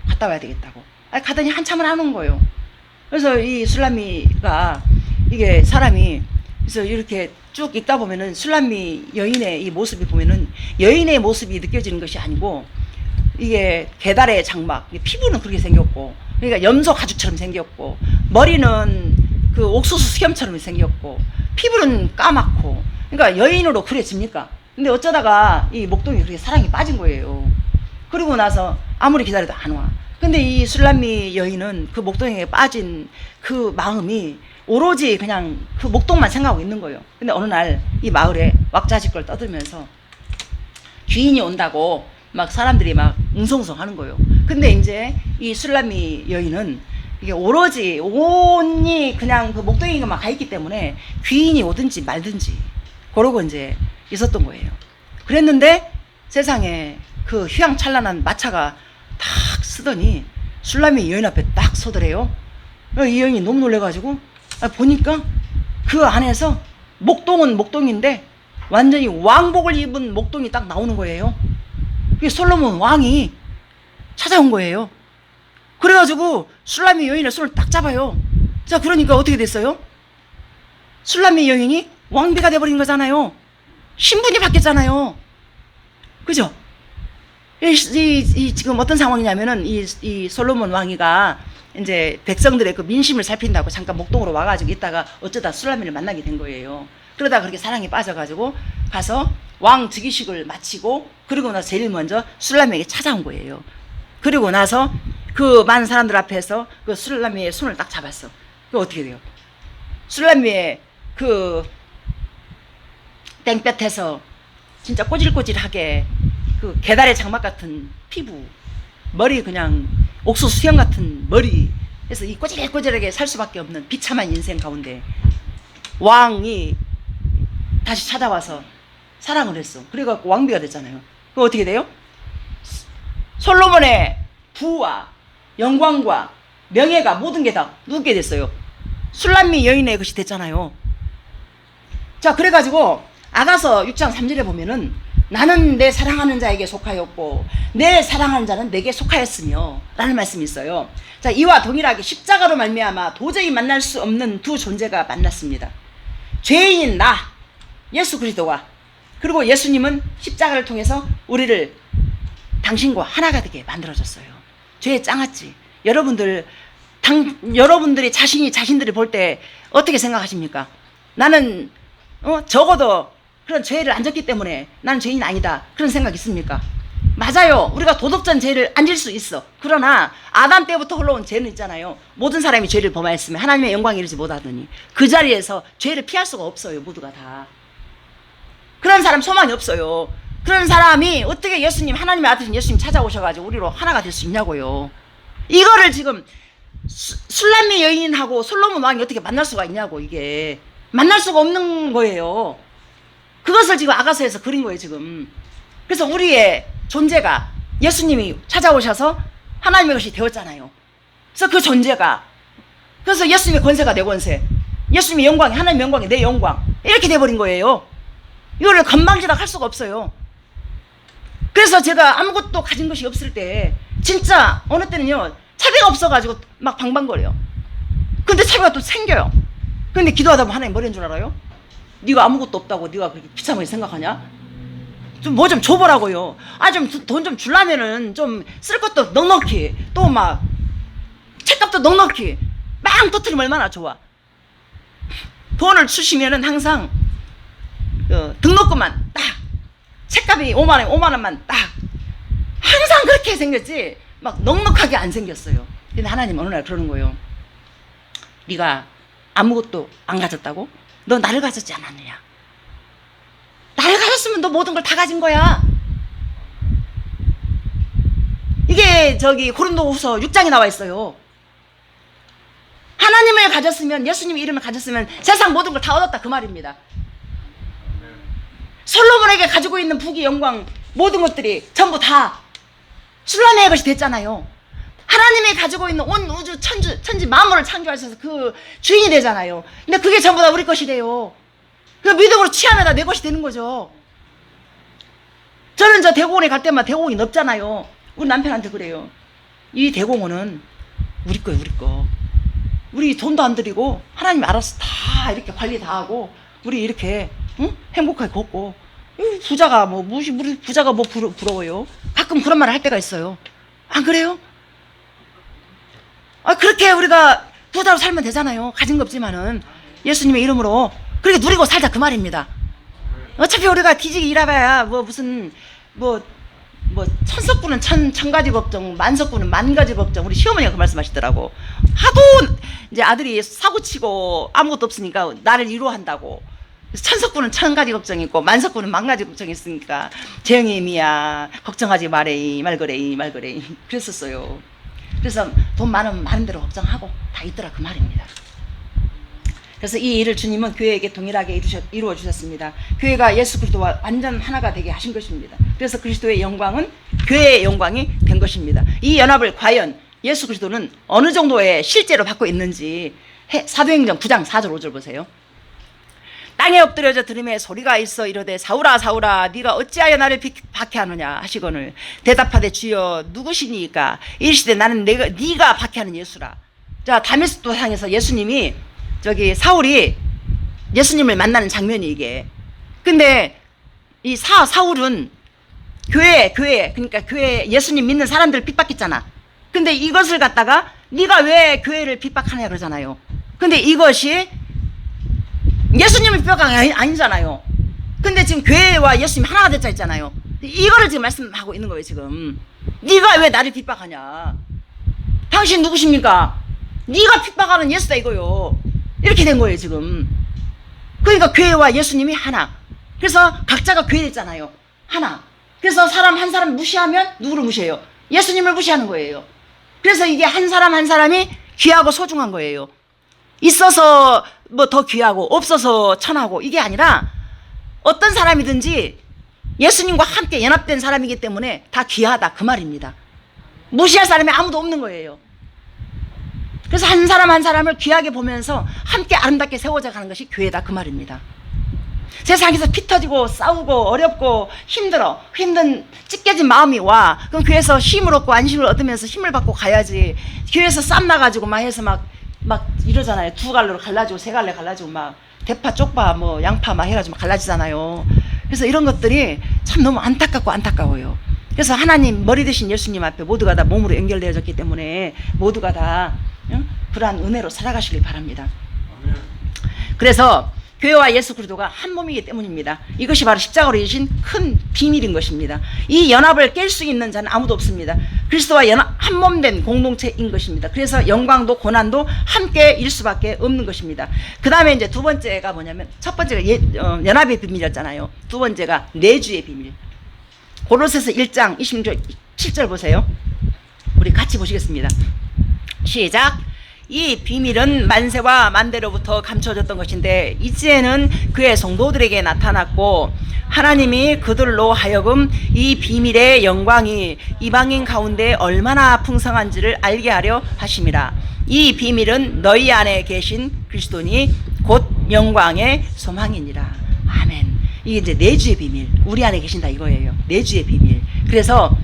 갔다 와야 되겠다고. 가더니 한참을 안 온 거예요. 그래서 이 술람미가, 이게 사람이, 그래서 이렇게 쭉 읽다 보면은 술람미 여인의 이 모습이 보면은 여인의 모습이 느껴지는 것이 아니고, 이게 계달의 장막, 피부는 그렇게 생겼고, 그러니까 염소 가죽처럼 생겼고, 머리는 그 옥수수 수염처럼 생겼고, 피부는 까맣고, 그러니까 여인으로 그려집니까? 근데 어쩌다가 이 목동이 그렇게 사랑에 빠진 거예요. 그리고 나서 아무리 기다려도 안 와. 근데 이 술람미 여인은 그 목동에 빠진 그 마음이 오로지 그냥 그 목동만 생각하고 있는 거예요. 근데 어느 날 이 마을에 왁자지껄 떠들면서 귀인이 온다고 막 사람들이 막 웅성웅성 하는 거예요. 근데 이제 이 술람미 여인은 이게 오로지 온이 그냥 그 목동에만 가 있기 때문에 귀인이 오든지 말든지 그러고 이제 있었던 거예요. 그랬는데 세상에 그 휘황찬란한 마차가 탁 쓰더니 술람미 여인 앞에 딱 서더래요. 이 여인이 너무 놀래가지고 보니까 그 안에서 목동은 목동인데 완전히 왕복을 입은 목동이 딱 나오는 거예요. 솔로몬 왕이 찾아온 거예요. 그래가지고 술람미 여인의 손을 딱 잡아요. 자, 그러니까 어떻게 됐어요? 술람미 여인이 왕비가 돼버린 거잖아요. 신분이 바뀌었잖아요. 그죠? 지금 어떤 상황이냐면은 이 솔로몬 왕이가 이제 백성들의 그 민심을 살핀다고 잠깐 목동으로 와가지고 있다가 어쩌다 술람미를 만나게 된 거예요. 그러다 그렇게 사랑에 빠져가지고 가서 왕 즉위식을 마치고 그리고 나서 제일 먼저 술람미에게 찾아온 거예요. 그리고 나서 그 많은 사람들 앞에서 그 술람미의 손을 딱 잡았어. 그 어떻게 돼요? 술람미의 그 땡볕에서 진짜 꼬질꼬질하게 그 개다리 장막 같은 피부, 머리 그냥 옥수수 수염 같은 머리, 그래서 이 꼬질꼬질하게 살 수밖에 없는 비참한 인생 가운데 왕이 다시 찾아와서 사랑을 했어. 그래갖고 왕비가 됐잖아요. 그럼 어떻게 돼요? 솔로몬의 부와 영광과 명예가 모든 게 다 누구게 됐어요? 술람미 여인의 것이 됐잖아요. 자, 그래가지고 아가서 6장 3절에 보면은 나는 내 사랑하는 자에게 속하였고 내 사랑하는 자는 내게 속하였으며 라는 말씀이 있어요. 자, 이와 동일하게 십자가로 말미암아 도저히 만날 수 없는 두 존재가 만났습니다. 죄인인 나, 예수 그리스도와, 그리고 예수님은 십자가를 통해서 우리를 당신과 하나가 되게 만들어줬어요. 죄에 짱았지. 여러분들이 자신들이 볼 때 어떻게 생각하십니까? 나는 적어도 그런 죄를 안 졌기 때문에 나는 죄인 아니다, 그런 생각 있습니까? 맞아요. 우리가 도덕전 죄를 안 질 수 있어. 그러나 아담 때부터 흘러온 죄는 있잖아요. 모든 사람이 죄를 범하였으면 하나님의 영광에 이르지 못하더니 그 자리에서 죄를 피할 수가 없어요. 모두가 다. 그런 사람 소망이 없어요. 그런 사람이 어떻게 예수님, 하나님의 아들인 예수님 찾아오셔가지고 우리로 하나가 될 수 있냐고요. 이거를 지금 술람미 여인하고 솔로몬 왕이 어떻게 만날 수가 있냐고. 이게 만날 수가 없는 거예요. 그것을 지금 아가서에서 그린 거예요 지금. 그래서 우리의 존재가 예수님이 찾아오셔서 하나님의 것이 되었잖아요. 그래서 그 존재가, 그래서 예수님의 권세가 내 권세, 예수님의 영광이 하나님의 영광이 내 영광, 이렇게 돼버린 거예요. 이거를 건방지다 할 수가 없어요. 그래서 제가 아무것도 가진 것이 없을 때 진짜 어느 때는요 차비가 없어가지고 막 방방거려요. 근데 차비가 또 생겨요. 근데 기도하다 보면 하나님 뭐라는 줄 알아요? 네가 아무것도 없다고 네가 그렇게 비참하게 생각하냐? 좀 뭐 좀 줘보라고요. 좀 돈 좀 주려면은 좀 쓸 것도 넉넉히, 또 막 책값도 넉넉히 빵 터트리면 얼마나 좋아. 돈을 주시면은 항상 등록금만 딱, 책값이 5만원만 딱, 항상 그렇게 생겼지 막 넉넉하게 안 생겼어요. 근데 하나님 어느 날 그러는 거예요. 네가 아무것도 안 가졌다고? 너 나를 가졌지 않았느냐? 나를 가졌으면 너 모든 걸 다 가진 거야. 이게 저기 고린도후서 6장에 나와 있어요. 하나님을 가졌으면, 예수님의 이름을 가졌으면 세상 모든 걸 다 얻었다 그 말입니다. 솔로몬에게 가지고 있는 부귀 영광 모든 것들이 전부 다 술람미의 것이 됐잖아요. 하나님이 가지고 있는 온 우주 천지 만물을 창조하셔서 그 주인이 되잖아요. 근데 그게 전부 다 우리 것이 돼요. 그 믿음으로 취하면 다 내 것이 되는 거죠. 저는 저 대공원에 갈 때마다 대공원이 넓잖아요. 우리 남편한테 그래요. 이 대공원은 우리 거예요, 우리 거. 우리 돈도 안 들이고 하나님이 알아서 다 이렇게 관리 다 하고 우리 이렇게 행복하게 걷고. 부자가 우리 부자가 부러워요. 가끔 그런 말을 할 때가 있어요. 안 그래요? 그렇게 우리가 부자로 살면 되잖아요. 가진 거 없지만은 예수님의 이름으로 그렇게 누리고 살자 그 말입니다. 어차피 우리가 뒤지게 일해봐야 무슨 천석구는 천 가지 걱정, 만석구는 만 가지 걱정. 우리 시어머니가 그 말씀하시더라고. 하도 이제 아들이 사고치고 아무것도 없으니까 나를 위로한다고. 천석구는 천 가지 걱정이 있고 만석구는 만 가지 걱정이 있으니까 재영이미야 걱정하지 말거래이 그랬었어요. 그래서 돈 많으면 많은 대로 걱정하고 다 있더라 그 말입니다. 그래서 이 일을 주님은 교회에게 동일하게 이루어 주셨습니다. 교회가 예수 그리스도와 완전 하나가 되게 하신 것입니다. 그래서 그리스도의 영광은 교회의 영광이 된 것입니다. 이 연합을 과연 예수 그리스도는 어느 정도의 실제로 받고 있는지 사도행전 9장 4절 5절 보세요. 땅에 엎드려져 들음에 소리가 있어 이르되 사울아 사울아 네가 어찌하여 나를 박해하느냐 하시거늘 대답하되 주여 누구시니까 이르시되 나는 네가 박해하는 예수라. 자, 다메섹 도상에서 예수님이 사울이 예수님을 만나는 장면이 이게. 근데 이 사울은 교회 그러니까 교회 예수님 믿는 사람들을 핍박했잖아. 근데 이것을 갖다가 네가 왜 교회를 핍박하냐 그러잖아요. 근데 이것이 예수님을 핍박한 게 아니잖아요. 근데 지금 교회와 예수님이 하나가 됐자 있잖아요. 이거를 지금 말씀하고 있는 거예요. 지금 네가 왜 나를 핍박하냐, 당신 누구십니까, 네가 핍박하는 예수다 이거요. 이렇게 된 거예요 지금. 그러니까 교회와 예수님이 하나. 그래서 각자가 교회 됐잖아요. 하나. 그래서 사람 한 사람 무시하면 누구를 무시해요? 예수님을 무시하는 거예요. 그래서 이게 한 사람 한 사람이 귀하고 소중한 거예요. 있어서 뭐 더 귀하고 없어서 천하고 이게 아니라 어떤 사람이든지 예수님과 함께 연합된 사람이기 때문에 다 귀하다 그 말입니다. 무시할 사람이 아무도 없는 거예요. 그래서 한 사람 한 사람을 귀하게 보면서 함께 아름답게 세워져 가는 것이 교회다 그 말입니다. 세상에서 피 터지고 싸우고 어렵고 힘든 찢겨진 마음이 와. 그럼 교회에서 힘을 얻고 안심을 얻으면서 힘을 받고 가야지. 교회에서 쌈 나가지고 막 해서 막 이러잖아요. 두 갈래로 갈라지고 세 갈래 갈라지고 막 대파 쪽파 뭐 양파 막 해가지고 막 갈라지잖아요. 그래서 이런 것들이 참 너무 안타깝고 안타까워요. 그래서 하나님 머리 되신 예수님 앞에 모두가 다 몸으로 연결되어졌기 때문에 모두가 다 그러한 은혜로 살아가시길 바랍니다. 그래서 교회와 예수 그리스도가 한 몸이기 때문입니다. 이것이 바로 십자가로 이루신 큰 비밀인 것입니다. 이 연합을 깰 수 있는 자는 아무도 없습니다. 그리스도와 한 몸 된 공동체인 것입니다. 그래서 영광도 고난도 함께 일 수밖에 없는 것입니다. 그 다음에 이제 두 번째가 뭐냐면, 첫 번째가 연합의 비밀이었잖아요. 두 번째가 내주의 비밀. 고로새서 1장 27절 보세요. 우리 같이 보시겠습니다. 시작. 이 비밀은 만세와 만대로부터 감춰졌던 것인데 이제는 그의 성도들에게 나타났고 하나님이 그들로 하여금 이 비밀의 영광이 이방인 가운데 얼마나 풍성한지를 알게 하려 하심이라. 이 비밀은 너희 안에 계신 그리스도니 곧 영광의 소망이니라. 아멘. 이게 이제 내주의 비밀, 우리 안에 계신다 이거예요. 내주의 비밀. 그래서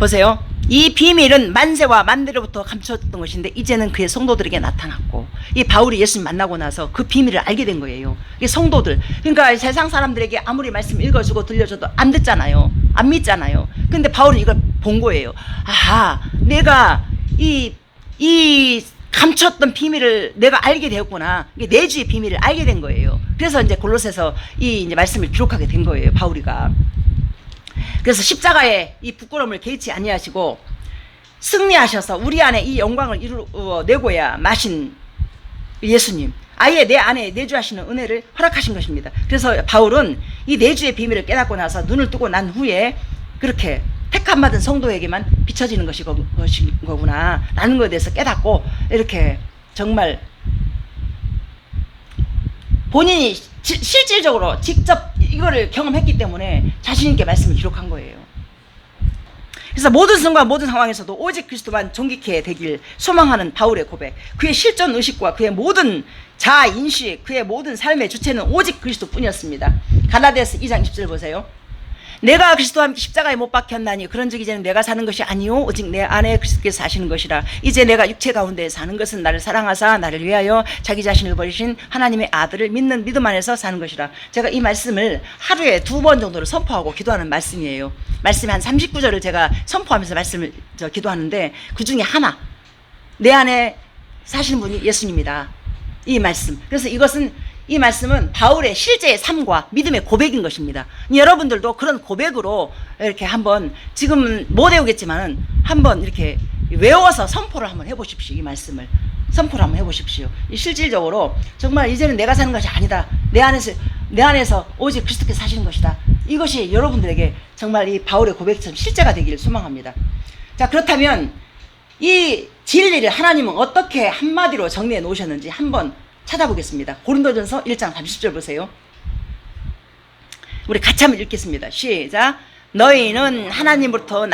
보세요. 이 비밀은 만세와 만대로부터 감춰졌던 것인데 이제는 그의 성도들에게 나타났고, 이 바울이 예수님 만나고 나서 그 비밀을 알게 된 거예요. 이 성도들, 그러니까 세상 사람들에게 아무리 말씀 읽어주고 들려줘도 안 듣잖아요. 안 믿잖아요. 근데 바울은 이걸 본 거예요. 아하, 내가 이 감췄던 비밀을 내가 알게 되었구나. 이게 내주의 비밀을 알게 된 거예요. 그래서 이제 골로새서 이 이제 말씀을 기록하게 된 거예요, 바울이가. 그래서 십자가에 이 부끄러움을 개의치 아니하시고 승리하셔서 우리 안에 이 영광을 이루어내고야 마신 예수님, 아예 내 안에 내주하시는 은혜를 허락하신 것입니다. 그래서 바울은 이 내주의 비밀을 깨닫고 나서 눈을 뜨고 난 후에 그렇게 택함 받은 성도에게만 비춰지는 것이 거구나 라는 것에 대해서 깨닫고 이렇게 정말 본인이 실질적으로 직접 이거를 경험했기 때문에 자신 있게 말씀을 기록한 거예요. 그래서 모든 순간 모든 상황에서도 오직 그리스도만 존귀케 되길 소망하는 바울의 고백, 그의 실존 의식과 그의 모든 자아 인식, 그의 모든 삶의 주체는 오직 그리스도뿐이었습니다. 갈라디아서 2장 20절 보세요. 내가 그리스도와 함께 십자가에 못 박혔나니 그런즉 이제는 내가 사는 것이 아니요 오직 내 안에 그리스도께서 사시는 것이라. 이제 내가 육체 가운데 사는 것은 나를 사랑하사 나를 위하여 자기 자신을 버리신 하나님의 아들을 믿는 믿음 안에서 사는 것이라. 제가 이 말씀을 하루에 2번 정도를 선포하고 기도하는 말씀이에요. 말씀이 한 39절을 제가 선포하면서 말씀을 기도하는데 그 중에 하나, 내 안에 사시는 분이 예수님이다, 이 말씀. 그래서 이 말씀은 바울의 실제의 삶과 믿음의 고백인 것입니다. 여러분들도 그런 고백으로 이렇게 한번, 지금은 못 외우겠지만은 한번 이렇게 외워서 선포를 한번 해보십시오. 이 말씀을 선포를 한번 해보십시오. 실질적으로 정말 이제는 내가 사는 것이 아니다, 내 안에서 오직 그리스도께서 사시는 것이다. 이것이 여러분들에게 정말 이 바울의 고백처럼 실제가 되기를 소망합니다. 자, 그렇다면 이 진리를 하나님은 어떻게 한마디로 정리해 놓으셨는지 한번 찾아보겠습니다. 고린도전서 1장 30절 보세요. 우리 같이 한번 읽겠습니다. 시작. 너희는 하나님으로부터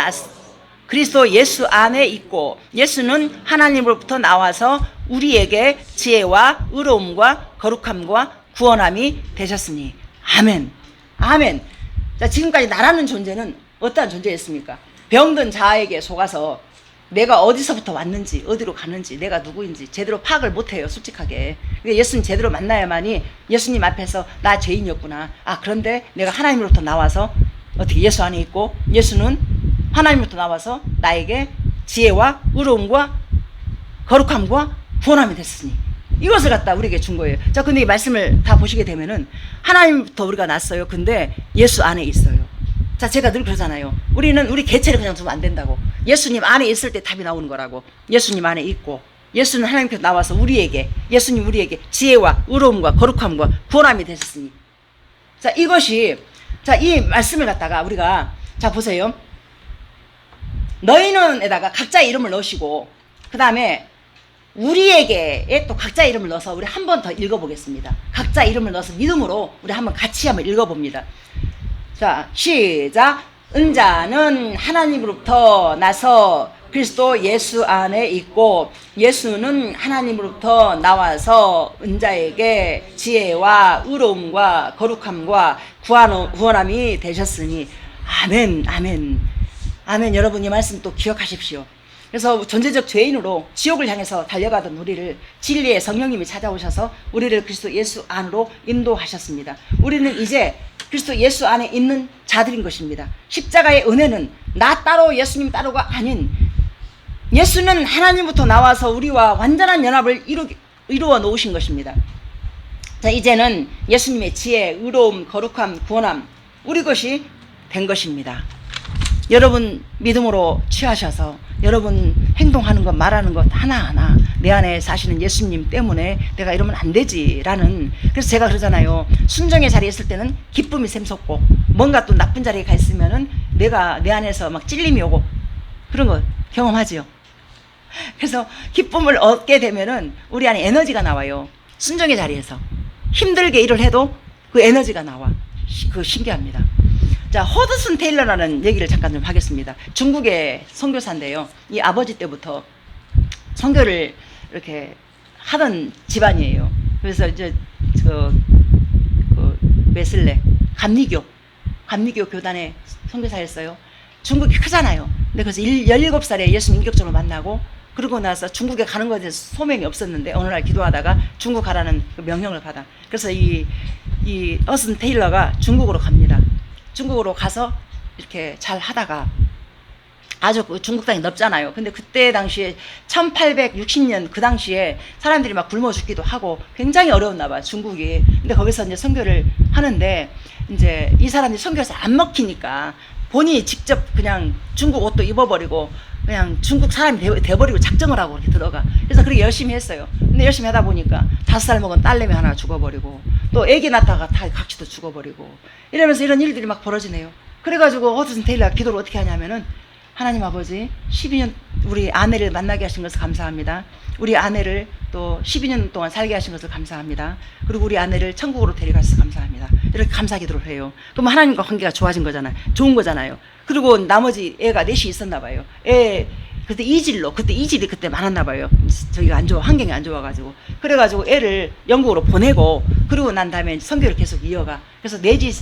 그리스도 예수 안에 있고 예수는 하나님으로부터 나와서 우리에게 지혜와 의로움과 거룩함과 구원함이 되셨으니. 아멘. 아멘. 자, 지금까지 나라는 존재는 어떠한 존재였습니까? 병든 자에게 속아서 내가 어디서부터 왔는지, 어디로 가는지, 내가 누구인지 제대로 파악을 못해요, 솔직하게. 예수님 제대로 만나야만이 예수님 앞에서 나 죄인이었구나. 아, 그런데 내가 하나님으로부터 나와서 어떻게 예수 안에 있고, 예수는 하나님으로부터 나와서 나에게 지혜와 의로움과 거룩함과 구원함이 됐으니. 이것을 갖다 우리에게 준 거예요. 자, 근데 이 말씀을 다 보시게 되면은 하나님부터 우리가 났어요. 근데 예수 안에 있어요. 자, 제가 늘 그러잖아요. 우리는 우리 개체를 그냥 두면 안 된다고. 예수님 안에 있을 때 답이 나오는 거라고. 예수님 안에 있고, 예수는 하나님께서 나와서 우리에게, 예수님 우리에게 지혜와 의로움과 거룩함과 구원함이 되셨으니. 자, 이것이, 자, 이 말씀을 갖다가 우리가, 자, 보세요. 너희는에다가 각자의 이름을 넣으시고, 그 다음에 우리에게 또 각자의 이름을 넣어서 우리 한 번 더 읽어보겠습니다. 각자 이름을 넣어서 믿음으로 우리 한번 같이 한번 읽어봅니다. 자, 시작. 은자는 하나님으로부터 나서 그리스도 예수 안에 있고, 예수는 하나님으로부터 나와서 은자에게 지혜와 의로움과 거룩함과 구원함이 되셨으니. 아멘, 아멘, 아멘. 여러분, 이 말씀 또 기억하십시오. 그래서 존재적 죄인으로 지옥을 향해서 달려가던 우리를 진리의 성령님이 찾아오셔서 우리를 그리스도 예수 안으로 인도하셨습니다. 우리는 이제 그리스도 예수 안에 있는 자들인 것입니다. 십자가의 은혜는 나 따로 예수님 따로가 아닌, 예수는 하나님부터 나와서 우리와 완전한 연합을 이루어 놓으신 것입니다. 자, 이제는 예수님의 지혜, 의로움, 거룩함, 구원함, 우리 것이 된 것입니다. 여러분 믿음으로 취하셔서 여러분 행동하는 것, 말하는 것 하나하나 내 안에 사시는 예수님 때문에 내가 이러면 안 되지라는. 그래서 제가 그러잖아요. 순종의 자리에 있을 때는 기쁨이 샘솟고, 뭔가 또 나쁜 자리에 가 있으면은 내가 내 안에서 막 찔림이 오고, 그런 거 경험하지요. 그래서 기쁨을 얻게 되면은 우리 안에 에너지가 나와요. 순종의 자리에서 힘들게 일을 해도 그 에너지가 나와. 그거 신기합니다. 자, 허드슨 테일러라는 얘기를 잠깐 좀 하겠습니다. 중국의 선교사인데요. 이 아버지 때부터 선교를 이렇게 하던 집안이에요. 그래서 이제 메슬레 감리교 교단의 선교사였어요. 중국이 크잖아요. 근데 그래서 17살에 예수님 인격적으로 만나고, 그러고 나서 중국에 가는 것에 대해서 소명이 없었는데 어느 날 기도하다가 중국 가라는 그 명령을 받아. 그래서 이 허드슨 테일러가 중국으로 갑니다. 중국으로 가서 이렇게 잘 하다가, 아주 그 중국 땅이 넓잖아요. 근데 그때 당시에 1860년 그 당시에 사람들이 막 굶어 죽기도 하고 굉장히 어려웠나 봐, 중국이. 근데 거기서 이제 선교를 하는데, 이제 이 사람들이 선교에서 안 먹히니까 본인이 직접 그냥 중국 옷도 입어버리고 그냥 중국 사람이 돼버리고 작정을 하고 이렇게 들어가. 그래서 그렇게 열심히 했어요. 근데 열심히 하다 보니까 5살 먹은 딸내미 하나 죽어버리고, 또 애기 낳다가 다 각시도 죽어버리고, 이러면서 이런 일들이 막 벌어지네요. 그래가지고 허드슨 테일러가 기도를 어떻게 하냐면은, 하나님 아버지 12년 우리 아내를 만나게 하신 것을 감사합니다. 우리 아내를 또 12년 동안 살게 하신 것을 감사합니다. 그리고 우리 아내를 천국으로 데려가셔서 감사합니다. 이렇게 감사 기도를 해요. 그럼 하나님과 관계가 좋아진 거잖아요. 좋은 거잖아요. 그리고 나머지 애가 넷이 있었나 봐요. 그때 이질이 그때 많았나 봐요. 저기가 안 좋아, 환경이 안 좋아가지고. 그래가지고 애를 영국으로 보내고, 그리고 난 다음에 선교를 계속 이어가. 그래서 내지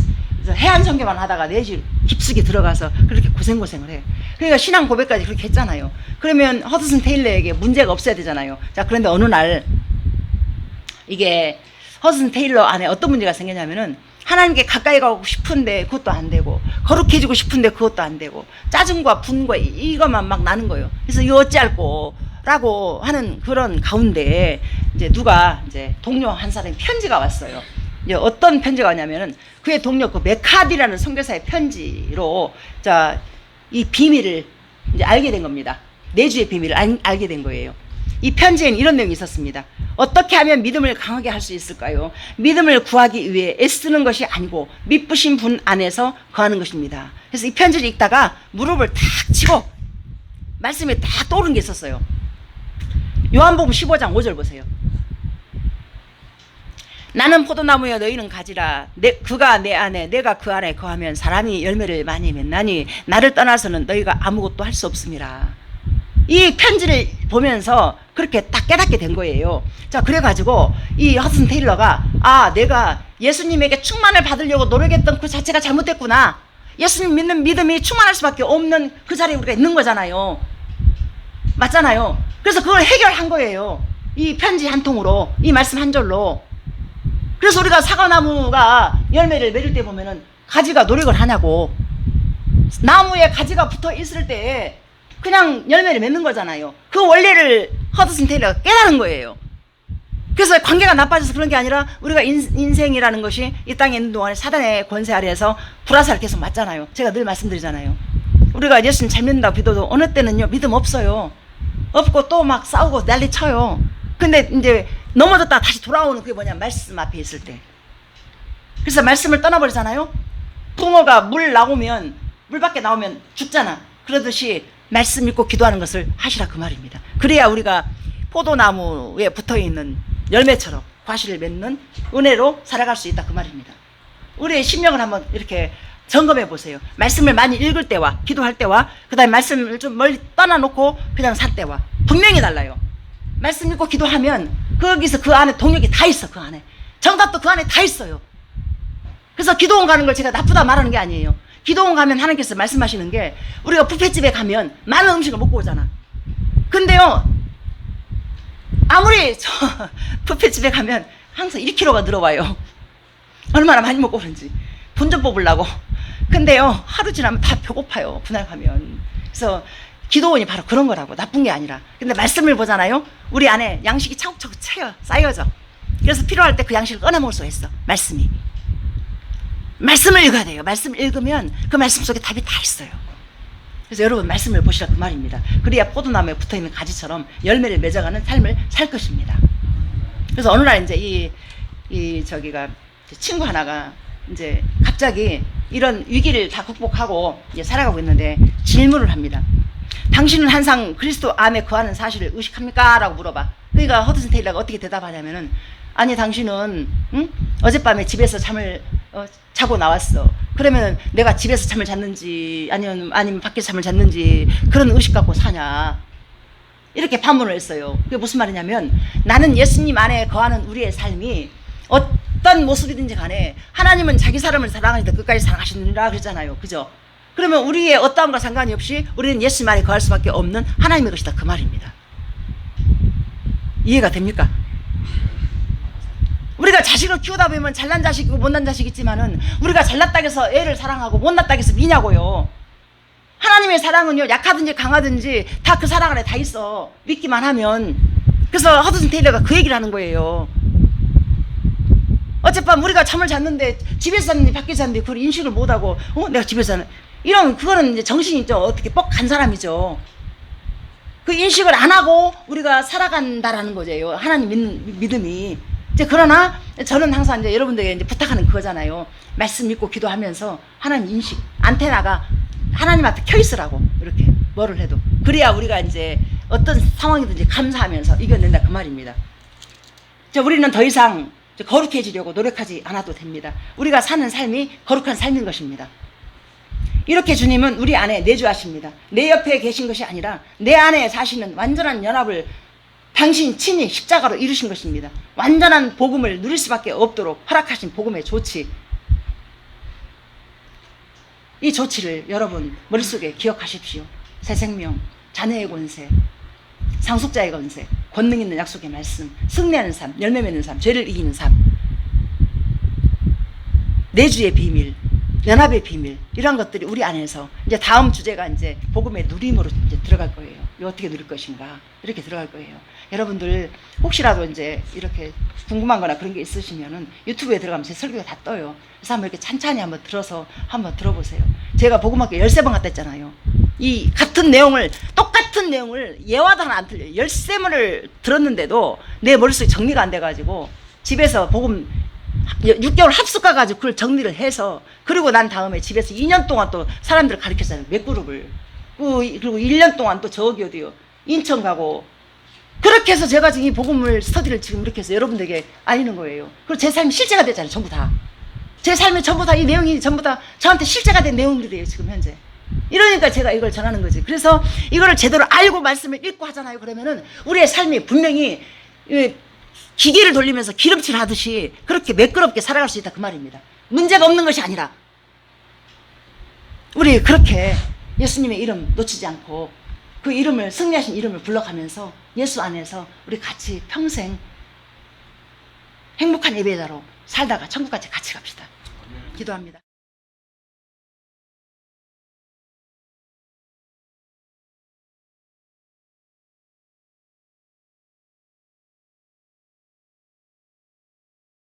해안 선교만 하다가 내지 깊숙이 들어가서 그렇게 고생을 해. 그러니까 신앙 고백까지 그렇게 했잖아요. 그러면 허드슨 테일러에게 문제가 없어야 되잖아요. 자, 그런데 어느 날 이게 허드슨 테일러 안에 어떤 문제가 생겼냐면은, 하나님께 가까이 가고 싶은데 그것도 안 되고, 거룩해지고 싶은데 그것도 안 되고, 짜증과 분과 이것만 막 나는 거예요. 그래서 이거 어찌할꼬 라고 하는 그런 가운데 이제 누가 이제 동료 한 사람이 편지가 왔어요. 이제 어떤 편지가 왔냐면은, 그의 동료 그 메카디라는 선교사의 편지로 자, 이 비밀을 이제 알게 된 겁니다. 내주의 비밀을 알게 된 거예요. 이 편지에는 이런 내용이 있었습니다. 어떻게 하면 믿음을 강하게 할 수 있을까요? 믿음을 구하기 위해 애쓰는 것이 아니고 믿으신 분 안에서 거하는 것입니다. 그래서 이 편지를 읽다가 무릎을 탁 치고 말씀이 딱 떠오른 게 있었어요. 요한복음 15장 5절 보세요. 나는 포도나무여 너희는 가지라. 그가 내 안에 내가 그 안에 거하면 사람이 열매를 많이 맺나니 나를 떠나서는 너희가 아무것도 할 수 없음이라. 이 편지를 보면서 그렇게 딱 깨닫게 된 거예요. 자, 그래가지고 이 허드슨 테일러가 내가 예수님에게 충만을 받으려고 노력했던 그 자체가 잘못됐구나. 예수님 믿는 믿음이 충만할 수밖에 없는 그 자리에 우리가 있는 거잖아요. 맞잖아요. 그래서 그걸 해결한 거예요. 이 편지 한 통으로, 이 말씀 한 절로. 그래서 우리가 사과나무가 열매를 맺을 때 보면은 가지가 노력을 하냐고. 나무에 가지가 붙어 있을 때 그냥 열매를 맺는 거잖아요. 그 원리를 허드슨 테일러가 깨달은 거예요. 그래서 관계가 나빠져서 그런 게 아니라 우리가 인생이라는 것이 이 땅에 있는 동안에 사단의 권세 아래에서 불화살을 계속 맞잖아요. 제가 늘 말씀드리잖아요. 우리가 예수님 잘 믿는다고 믿어도 어느 때는요 믿음 없어요. 없고 또 막 싸우고 난리 쳐요. 근데 이제 넘어졌다가 다시 돌아오는 그게 뭐냐, 말씀 앞에 있을 때. 그래서 말씀을 떠나버리잖아요. 붕어가 물 밖에 나오면 죽잖아. 그러듯이 말씀 믿고 기도하는 것을 하시라 그 말입니다. 그래야 우리가 포도나무에 붙어있는 열매처럼 과실을 맺는 은혜로 살아갈 수 있다 그 말입니다. 우리의 심령을 한번 이렇게 점검해 보세요. 말씀을 많이 읽을 때와 기도할 때와 그 다음에 말씀을 좀 멀리 떠나놓고 그냥 살 때와 분명히 달라요. 말씀 읽고 기도하면 거기서 그 안에 동력이 다 있어. 그 안에 정답도 그 안에 다 있어요. 그래서 기도원 가는 걸 제가 나쁘다 말하는 게 아니에요. 기도원 가면 하나님께서 말씀하시는 게, 우리가 뷔페집에 가면 많은 음식을 먹고 오잖아. 근데요 아무리 뷔페집에 가면 항상 1kg가 늘어와요. 얼마나 많이 먹고 그런지 돈 좀 뽑으려고. 근데요 하루 지나면 다 배고파요. 그날 가면. 그래서 기도원이 바로 그런 거라고. 나쁜 게 아니라. 근데 말씀을 보잖아요. 우리 안에 양식이 차곡차곡 쌓여져. 그래서 필요할 때 그 양식을 꺼내 먹을 수가 있어. 말씀을 읽어야 돼요. 말씀을 읽으면 그 말씀 속에 답이 다 있어요. 그래서 여러분 말씀을 보시라 그 말입니다. 그래야 포도나무에 붙어있는 가지처럼 열매를 맺어가는 삶을 살 것입니다. 그래서 어느 날 이제 저기가 친구 하나가 이제 갑자기 이런 위기를 다 극복하고 이제 살아가고 있는데 질문을 합니다. 당신은 항상 그리스도 안에 거하는 사실을 의식합니까? 라고 물어봐. 그러니까 허드슨 테일러가 어떻게 대답하냐면은, 아니 당신은 어젯밤에 집에서 잠을 자고 나왔어. 그러면 내가 집에서 잠을 잤는지 아니면 밖에서 잠을 잤는지 그런 의식 갖고 사냐, 이렇게 반문을 했어요. 그게 무슨 말이냐면, 나는 예수님 안에 거하는 우리의 삶이 어떤 모습이든지 간에 하나님은 자기 사람을 사랑하니까 끝까지 사랑하시느니라 그랬잖아요. 그죠? 그러면 우리의 어떠함과 상관이 없이 우리는 예수님 안에 거할 수밖에 없는 하나님의 것이다 그 말입니다. 이해가 됩니까? 우리가 자식을 키우다 보면 잘난 자식이고 못난 자식 있지만은, 우리가 잘났다고 해서 애를 사랑하고 못났다고 해서 미냐고요. 하나님의 사랑은요 약하든지 강하든지 다 그 사랑 안에 다 있어. 믿기만 하면. 그래서 허드슨 테일러가 그 얘기를 하는 거예요. 어젯밤 우리가 잠을 잤는데 집에서 잤는지 밖에서 잤는지 그걸 인식을 못하고 내가 집에서 잤네, 이런 그거는 이제 정신이 좀 어떻게 뻑간 사람이죠. 그 인식을 안 하고 우리가 살아간다라는 거죠. 하나님 믿는 믿음이. 이제 그러나 저는 항상 이제 여러분들에게 이제 부탁하는 그거잖아요. 말씀 믿고 기도하면서 하나님 인식 안테나가 하나님한테 켜 있으라고. 이렇게 뭐를 해도 그래야 우리가 이제 어떤 상황이든지 감사하면서 이겨낸다 그 말입니다. 우리는 더 이상 거룩해지려고 노력하지 않아도 됩니다. 우리가 사는 삶이 거룩한 삶인 것입니다. 이렇게 주님은 우리 안에 내주하십니다. 내 옆에 계신 것이 아니라 내 안에 사시는 완전한 연합을 당신 친히 십자가로 이루신 것입니다. 완전한 복음을 누릴 수밖에 없도록 허락하신 복음의 조치, 이 조치를 여러분 머릿속에 기억하십시오. 새 생명, 자녀의 권세, 상속자의 권세, 권능 있는 약속의 말씀, 승리하는 삶, 열매 맺는 삶, 죄를 이기는 삶, 내주의 비밀, 연합의 비밀, 이런 것들이 우리 안에서 이제 다음 주제가 이제 복음의 누림으로 이제 들어갈 거예요. 이거 어떻게 누릴 것인가, 이렇게 들어갈 거예요. 여러분들 혹시라도 이제 이렇게 궁금한 거나 그런 게 있으시면은 유튜브에 들어가면 제 설교가 다 떠요. 그래서 한번 이렇게 찬찬히 한번 들어서 한번 들어보세요. 제가 복음학교 13번 갔다 했잖아요. 이 같은 내용을, 똑같은 내용을 예와도 하나 안 틀려요. 13번을 들었는데도 내 머릿속에 정리가 안 돼가지고 집에서 복음 6개월 합숙 가가지고 그걸 정리를 해서, 그리고 난 다음에 집에서 2년 동안 또 사람들을 가르쳤잖아요. 몇 그룹을. 그리고 1년 동안 또 저기 어디요, 인천 가고. 그렇게 해서 제가 지금 이 복음을 스터디를 지금 이렇게 해서 여러분들에게 알리는 거예요. 그리고 제 삶이 실제가 됐잖아요. 전부 다. 제 삶이 전부 다, 이 내용이 전부 다 저한테 실제가 된 내용들이에요. 지금 현재. 이러니까 제가 이걸 전하는 거지. 그래서 이거를 제대로 알고 말씀을 읽고 하잖아요. 그러면은 우리의 삶이 분명히 기계를 돌리면서 기름칠 하듯이 그렇게 매끄럽게 살아갈 수 있다 그 말입니다. 문제가 없는 것이 아니라 우리 그렇게 예수님의 이름 놓치지 않고 그 이름을 승리하신 이름을 불러가면서 예수 안에서 우리 같이 평생 행복한 예배자로 살다가 천국까지 같이 갑시다. 기도합니다.